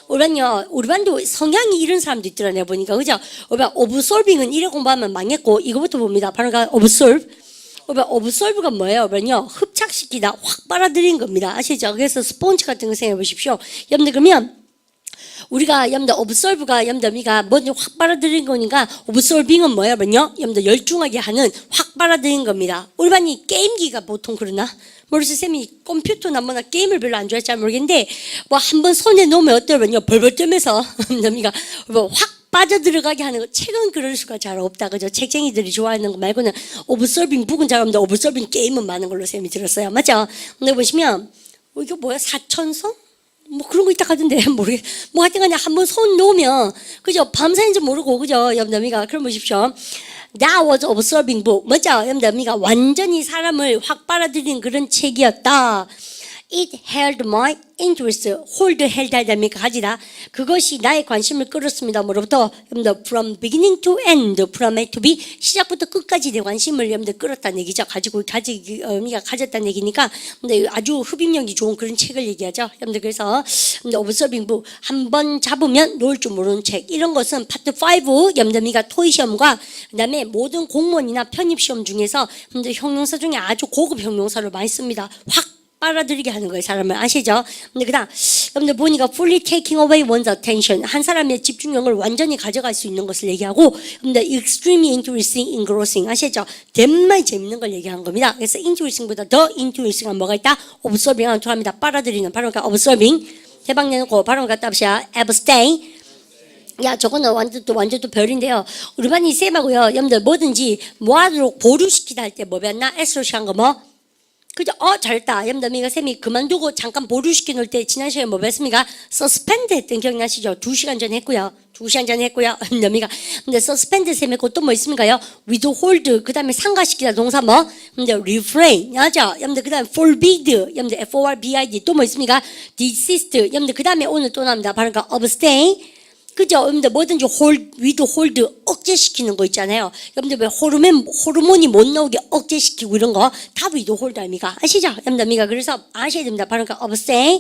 우리 반도 성향이 이런 사람도 있더라 내가 보니까. 그죠? observing은 이래 공부하면 망했고 이거부터 봅니다. 바로 observe. observe가 뭐예요? 흡착시키다, 확 빨아들인 겁니다. 아시죠? 그래서 스폰지 같은 거 생각해 보십시오. 여러분들 그러면 우리가 여러분들 observe가 여러분들 먼저 확 빨아들인 거니까 observing은 뭐예요? 여러분들 열중하게 하는 확 빨아들인 겁니다. 우리 반이 게임기가 보통 그러나? 모르겠어요. 쌤이 컴퓨터나 뭐나 게임을 별로 안 좋아할지 모르겠는데 한번 손에 놓으면 어때요? 벌벌 떨면서 확 빠져들어가게 하는 거. 책은 그럴 수가 잘 없다. 그죠? 책쟁이들이 좋아하는 거 말고는 observing 북은 잘 없는데 observing 게임은 많은 걸로 쌤이 들었어요. 맞죠? 근데 보시면 이거 뭐야? 사천성? 그런 거 있다 하던데 하여튼 간에 한번 손 놓으면 그죠? 밤새인지 모르고 그죠? 여러분들 그럼 보십시오. That was observing book. 뭐죠? 여러분들 완전히 사람을 확 빨아들이는 그런 책이었다. It held my interest. hold held 하다니까 가지다. 그것이 나의 관심을 끌었습니다. 뭐로부터? 여러분들 from beginning to end, from A to B 시작부터 끝까지 내 관심을 여러분들 끌었다는 얘기죠. 의미가 가졌다는 얘기니까 근데 아주 흡입력이 좋은 그런 책을 얘기하죠. 여러분들 그래서 observing book 한번 잡으면 놓을 줄 모르는 책 이런 것은 파트 5 여러분들가 토익 시험과 그다음에 모든 공무원이나 편입 시험 중에서 여러분들 형용사 중에 아주 고급 형용사를 많이 씁니다. 확 빨아들이게 하는 거예요. 사람을 아시죠? 근데 그다음 여러분들 보니까 fully taking away one's attention 한 사람의 집중력을 완전히 가져갈 수 있는 것을 얘기하고 여러분들 extremely interesting, engrossing 아시죠? 정말 재밌는 걸 얘기한 겁니다. 그래서 interesting보다 더 interesting한 뭐가 있다? observing하고 통합니다. 빨아들이는 바로 그러니까 observing 대박 내는 거 바로 갖다 합시다. abstain 야 저거는 완전 또 별인데요. 우리 반이 쌤하고요. 여러분들 뭐든지 모아도록 보류시키다 할 때 뭐 배웠나? S로시한 거 뭐? 그죠? 잘했다. 여러분들 쌤이 그만두고 잠깐 보류시켜 놓을 때 지난 시간에 뭐 배웠습니까? suspend 했던 기억나시죠? 2시간 전에 했고요. 2시간 전에 했고요. 여러분들 근데 suspend 쌤 했고 또 뭐 있습니까요? withhold 그 다음에 상가시키다 동사 뭐? 여러분들 refrain 맞죠? 여러분들 그 다음에 forbid 여러분들 forbid 또 뭐 있습니까? desist 여러분들 그 다음에 오늘 또 나옵니다. 바로 그러니까 abstain 그죠? 여러분들 뭐든지 withhold 억제시키는 거 있잖아요. 여러분들 왜 호르몬이 못 나오게 억제시키고 이런 거 다 withhold 아닙니까? 아시죠? 여러분들 그래서 아셔야 됩니다. 바로 그러니까 abstain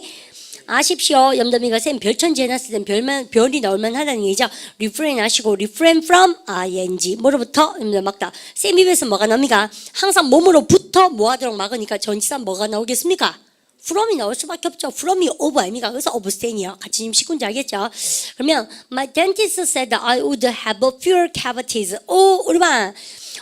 아십시오. 여러분들 쌤 별천지 해놨을 땐 별이 나올만 하다는 얘기죠. refrain 하시고 refrain from ing 뭐로부터? 여러분들 막다. 쌤 입에서 뭐가 나옵니까? 항상 몸으로부터 뭐 하도록 막으니까 전치사 뭐가 나오겠습니까? from이 나올 수밖에 없죠. from이 of 아닙니까? 그래서 abstain이요. 같이 지금 시군지 알겠죠? 그러면 my dentist said I would have fewer cavities.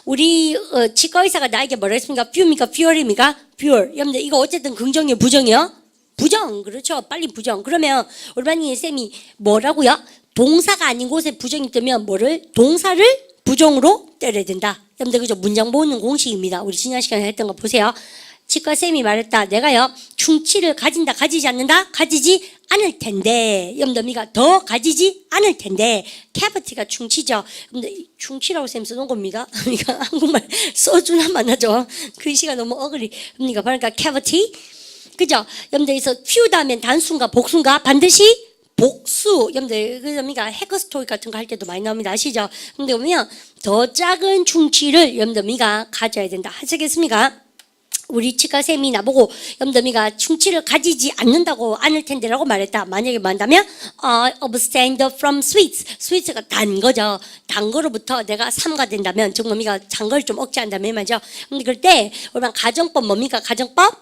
우리 치과 의사가 나에게 뭐라 했습니까? few입니까? fewer입니까? fewer. 여러분들 이거 어쨌든 긍정이에요? 부정이요? 부정. 그렇죠. 빨리 부정. 그러면 우리 반이 쌤이 뭐라고요? 동사가 아닌 곳에 부정이 뜨면 뭐를? 동사를 부정으로 때려야 된다. 여러분들 그죠? 문장 모으는 공식입니다. 우리 지난 시간에 했던 거 보세요. 치과쌤이 말했다. 내가요 충치를 가진다 가지지 않는다 가지지 않을 텐데 여러분들 더 가지지 않을 텐데 cavity가 충치죠. 근데 충치라고 쌤 써놓은 겁니다. 그러니까 한국말 써주나 마나죠. 글씨가 너무 어글리. 그러니까 바로 cavity 그죠? 여러분들 few 다음엔 단수인가 복수인가 반드시 복수 여러분들 그러니까 해커스토리 같은 거 할 때도 많이 나옵니다. 아시죠? 근데 보면 더 작은 충치를 여러분들 가져야 된다. 하시겠습니까? 우리 치과쌤이 나보고 여러분들 충치를 가지지 않을 텐데라고 말했다. 만약에 말한다면 abstain from sweets. sweets가 단 거죠. 단 거로부터 내가 삼가된다면 정말 단 걸 좀 억제한다면 말이죠. 근데 그럴 때 우리 가정법 뭡니까? 가정법?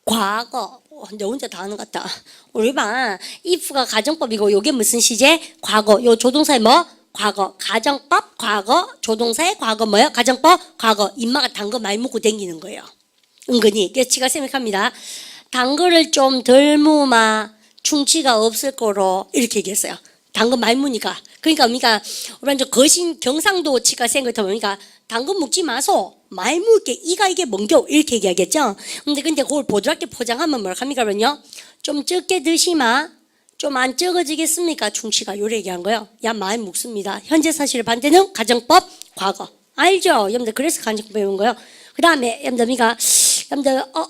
과거. 내 혼자 다 하는 것 같다. 우리 반 if가 가정법이고 요게 무슨 시제? 과거. 요 조동사의 뭐? 과거. 가정법 과거. 조동사의 과거 뭐요? 가정법 과거. 입마가 단 거 많이 먹고 댕기는 거예요. 은근히. 그래서 치과 생각합니다. 단 거를 좀 덜 무마 충치가 없을 거로 이렇게 얘기했어요. 단 거 많이 무니까. 그러니까 우리 거신 경상도 치과 생각해보니까 단 거 먹지 마소. 많이 먹게 이가 이게 뭔겨 이렇게 얘기하겠죠. 근데 그걸 보드랍게 포장하면 뭐라 합니까? 그러면요. 좀 적게 드시마. 좀 안 적어지겠습니까? 충치가 요래 얘기한 거예요. 야 많이 먹습니다. 현재 사실 반대는 가정법 과거. 알죠? 여러분들 그래서 가정법 배운 거예요. 그 다음에 여러분들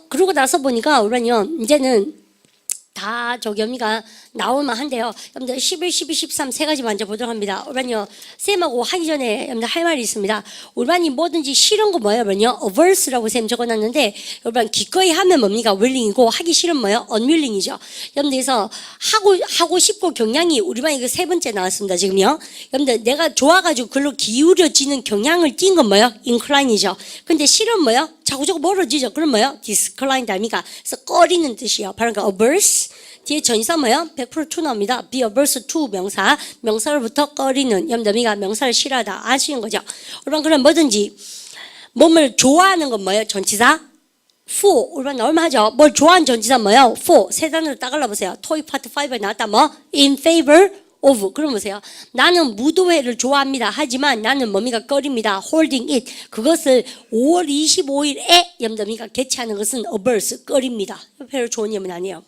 그러고 나서 보니까 우리는요 이제는 다 나올만 한데요. 여러분들 11, 12, 13 세 가지 먼저 보도록 합니다. 우리는요 쌤하고 하기 전에 여러분들 할 말이 있습니다. 우리반이 뭐든지 싫은 거 뭐예요? 그러면요 averse라고 쌤 적어놨는데 여러분 기꺼이 하면 뭡니까? willing이고 하기 싫은 뭐예요? unwilling이죠. 여러분들에서 하고 싶고 경향이 우리 반이 그 세 번째 나왔습니다. 지금요. 여러분들 내가 좋아가지고 글로 기울여지는 경향을 띈 건 뭐예요? incline이죠. 근데 싫은 뭐예요? 자꾸 멀어지죠. 그럼 뭐예요? discline 아닙니까? 그래서 꺼리는 뜻이에요. 바로 그 averse 뒤에 전치사 뭐예요? 100% to 나옵니다. be averse to 명사로부터 꺼리는 여러분들 명사를 싫어하다 아시는 거죠? 그럼 뭐든지 몸을 좋아하는 건 뭐예요? 전치사 for 우리가 얼마 하죠? 뭘 좋아하는 전치사 뭐예요? for 세 단어로 딱 갈라보세요. 토익 파트 5에 나왔다 뭐? in favor of 그럼 보세요. 나는 무도회를 좋아합니다. 하지만 나는 뭡니까? 꺼립니다. holding it 그것을 5월 25일에 여러분들 개최하는 것은 averse 꺼립니다. 별로 좋은 예문 아니에요.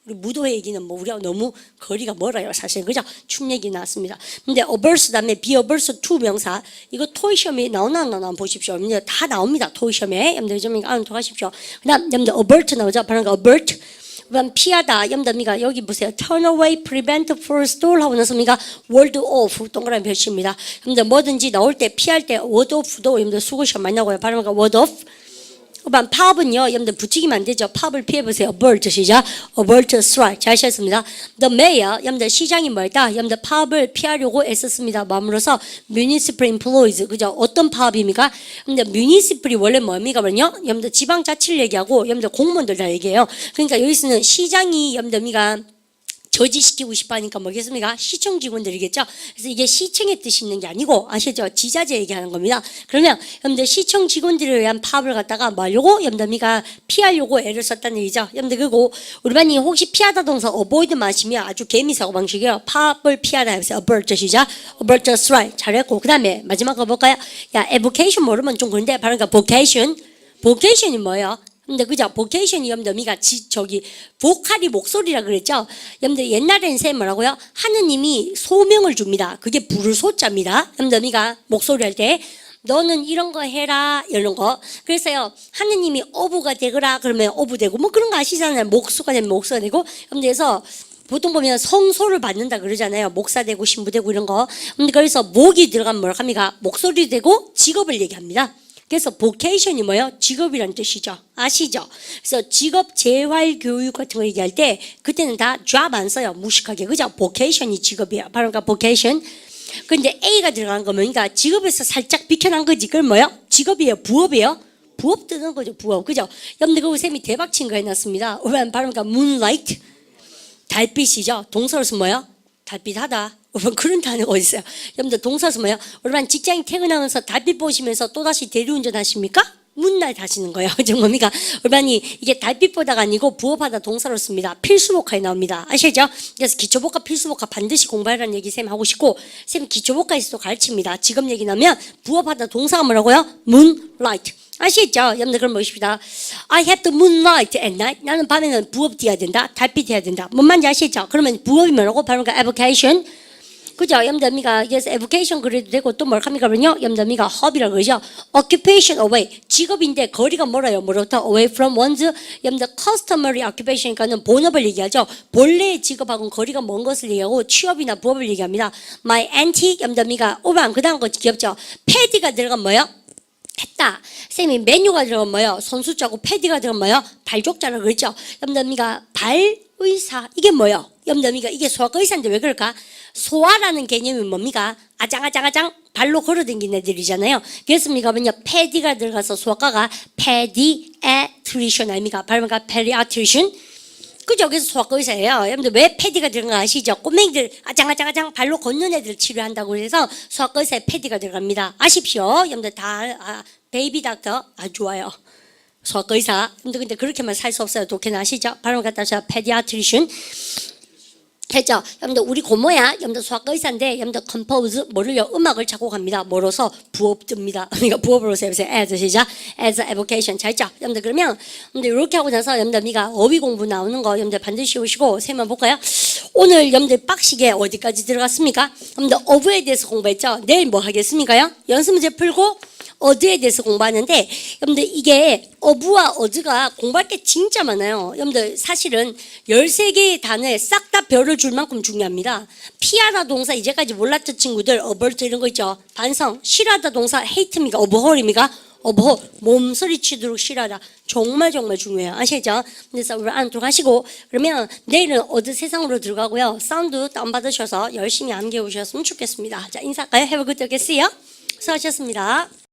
우리 무도회 얘기는 우리가 너무 거리가 멀어요 사실 그죠? 춤 얘기 나왔습니다. 근데 averse 다음에 be averse to 명사 이거 토익 시험에 나오나 한번 보십시오. 여러분들 다 나옵니다 토익 시험에. 여러분들 좀 알아두고 가십시오. 그다음 여러분들 avert 나오죠. 바로 avert 그다음 피하다 염답니까? 여기 보세요. turn away, prevent, forestall 하고 나서니까 ward off 동그라미 표시입니다. 염답 뭐든지 나올 때 피할 때 ward off도 염답 수고 시간 많이 나고요. 발음가 ward off. 그다음 팝은요, 여러분들 붙이기만 안 되죠. 팝을 피해보세요. avert 시작, avert strike. 잘 하셨습니다. The mayor, 여러분들 시장이 뭐였다? 여러분들 팝을 피하려고 애썼습니다. 마음으로서 municipal employees, 그죠? 어떤 팝입니까? 여러분들 municipal이 원래 뭡니까? 그러면요, 여러분들 지방자치를 얘기하고 여러분들 공무원들 다 얘기해요. 그러니까 여기서는 시장이 여러분들이가 저지시키고 싶어 하니까 뭐겠습니까? 시청 직원들이겠죠? 그래서 이게 시청의 뜻이 있는 게 아니고, 아시죠? 지자재 얘기하는 겁니다. 그러면, 여러분들 시청 직원들을 위한 팝을 갖다가 뭐 하려고? 여러분들이가 피하려고 애를 썼다는 얘기죠. 여러분들, 그리고 우리 반이 혹시 피하다 동사 avoid 마시면 아주 개미사고 방식이에요. 팝을 피하다 해보세요. avert 시작, avert strike. 잘했고. 그 다음에 마지막 거 볼까요? 야, evocation 모르면 좀 그런데, 바로 그러니까 vocation. vocation이 뭐예요? 근데 그죠? 보케이션이 여러분들 미가 저기 보컬이 목소리라 그랬죠? 여러분들 옛날에는 쌤 뭐라고요? 하느님이 소명을 줍니다. 그게 부를 소자입니다. 여러분들 미가 목소리 할 때 너는 이런 거 해라 이런 거. 그래서요 하느님이 어부가 되거라 그러면 어부 되고 뭐 그런 거 아시잖아요. 목수가 되면 목수가 되고. 그래서 보통 보면 성소를 받는다 그러잖아요. 목사 되고 신부 되고 이런 거. 그래서 목이 들어가면 뭐라 합니까? 목소리 되고 직업을 얘기합니다. 그래서 vocation이 뭐예요? 직업이란 뜻이죠. 아시죠? 그래서 직업 재활 교육 같은 거 얘기할 때 그때는 다 job 안 써요. 무식하게. 그죠? vocation이 직업이에요. 바로 그러니까 vocation. 근데 A가 들어간 거 그러니까 직업에서 살짝 비켜난 거지. 그건 뭐예요? 직업이에요? 부업이에요? 부업 뜨는 거죠. 부업. 그죠? 여러분들 그거 쌤이 대박 친 거 해놨습니다. 바로 그러니까 moonlight. 달빛이죠. 동사로서 뭐예요? 달빛하다. 그런 단어가 어디 있어요? 여러분들 동사서 뭐예요? 여러분 직장인 퇴근하면서 달빛 보시면서 또다시 대리운전 하십니까? 문날 다시는 거예요. 그죠? 뭡니까? 여러분이 이게 달빛 보다가 아니고 부업하다 동사로 씁니다. 필수복화에 나옵니다. 아시죠? 그래서 기초복화 필수복화 반드시 공부하라는 얘기 쌤 하고 싶고 쌤 기초복화에서도 가르칩니다. 직업 얘기 나면 부업하다 동사가 뭐라고요? moonlight. 아시겠죠? 여러분들 그럼 보십시다. I have to moonlight at night. 나는 밤에는 부업 해야 된다. 달빛 해야 된다. 뭔 말인지 아시겠죠? 그러면 부업이 뭐라고? 바로 그 avocation. 그죠? 염담이가 그래서 에듀케이션 그래도 되고 또 뭘 합니까? 그러면요. 염담이가 hobby라고 그러죠. occupation away. 직업인데 거리가 멀어요. 뭐로부터 away from one's 염담 customary occupation이니까는 본업을 얘기하죠. 본래의 직업하고는 거리가 먼 것을 얘기하고 취업이나 부업을 얘기합니다. my auntie 염담이가 오만 그다음 거 귀엽죠. 패디가 들어간 뭐요? 했다. 쌤이 메뉴가 들어간 뭐요? 선수자고 패디가 들어간 뭐요? 발족자라고 그랬죠. 염담이가 발의사 이게 뭐요? 염담이가 이게 소아과 의사인데 왜 그럴까? 소아라는 개념이 뭡니까? 아장아장아장 발로 걸어다니는 애들이잖아요. 그래서 우리가 뭐냐 패디가 들어가서 소아과가 패디애트리션 아닙니까? 발음가 패디애트리션. 그죠? 그래서 소아과 의사예요. 여러분들 왜 패디가 들어간 거 아시죠? 꼬맹이들 아장아장아장 발로 걷는 애들 치료한다고 해서 소아과 의사에 패디가 들어갑니다. 아십시오. 여러분들 다 베이비 닥터 좋아요. 소아과 의사. 여러분들 근데 그렇게만 살 수 없어요. 독해는 아시죠? 발음 갖다 서 패디애트리션. 했죠. 여러분들 우리 고모야. 여러분들 소아과 의사인데 여러분들 컴포즈 뭐를요? 음악을 작곡합니다. 뭐로서 부업 뜹니다. 그러니까 부업으로서 해보세요. as 시작. as evocation. 잘 했죠. 여러분들 그러면 여러분들 이렇게 하고 나서 여러분들 미가 어휘 공부 나오는 거 여러분들 반드시 오시고 세만 볼까요? 오늘 여러분들 빡시게 어디까지 들어갔습니까? 여러분들 어부에 대해서 공부했죠. 내일 뭐 하겠습니까요? 연습 문제 풀고 어드에 대해서 공부하는데 여러분들 이게 어부와 어드가 공부할 게 진짜 많아요. 여러분들 사실은 13개의 단어에 싹 다 별을 줄 만큼 중요합니다. 피하다 동사 이제까지 몰랐던 친구들 어벌트 이런 거 있죠. 반성 싫어하다 동사 hate입니까? 어버홀입니까? 어버 몸소리 치도록 싫어하다. 정말 중요해요. 아시죠? 그래서 우리 안쪽 하시고 그러면 내일은 어드 세상으로 들어가고요. 사운드 다운받으셔서 열심히 암기해 오셨으면 좋겠습니다. 자 인사할까요? Have a good day. See you. 수고하셨습니다.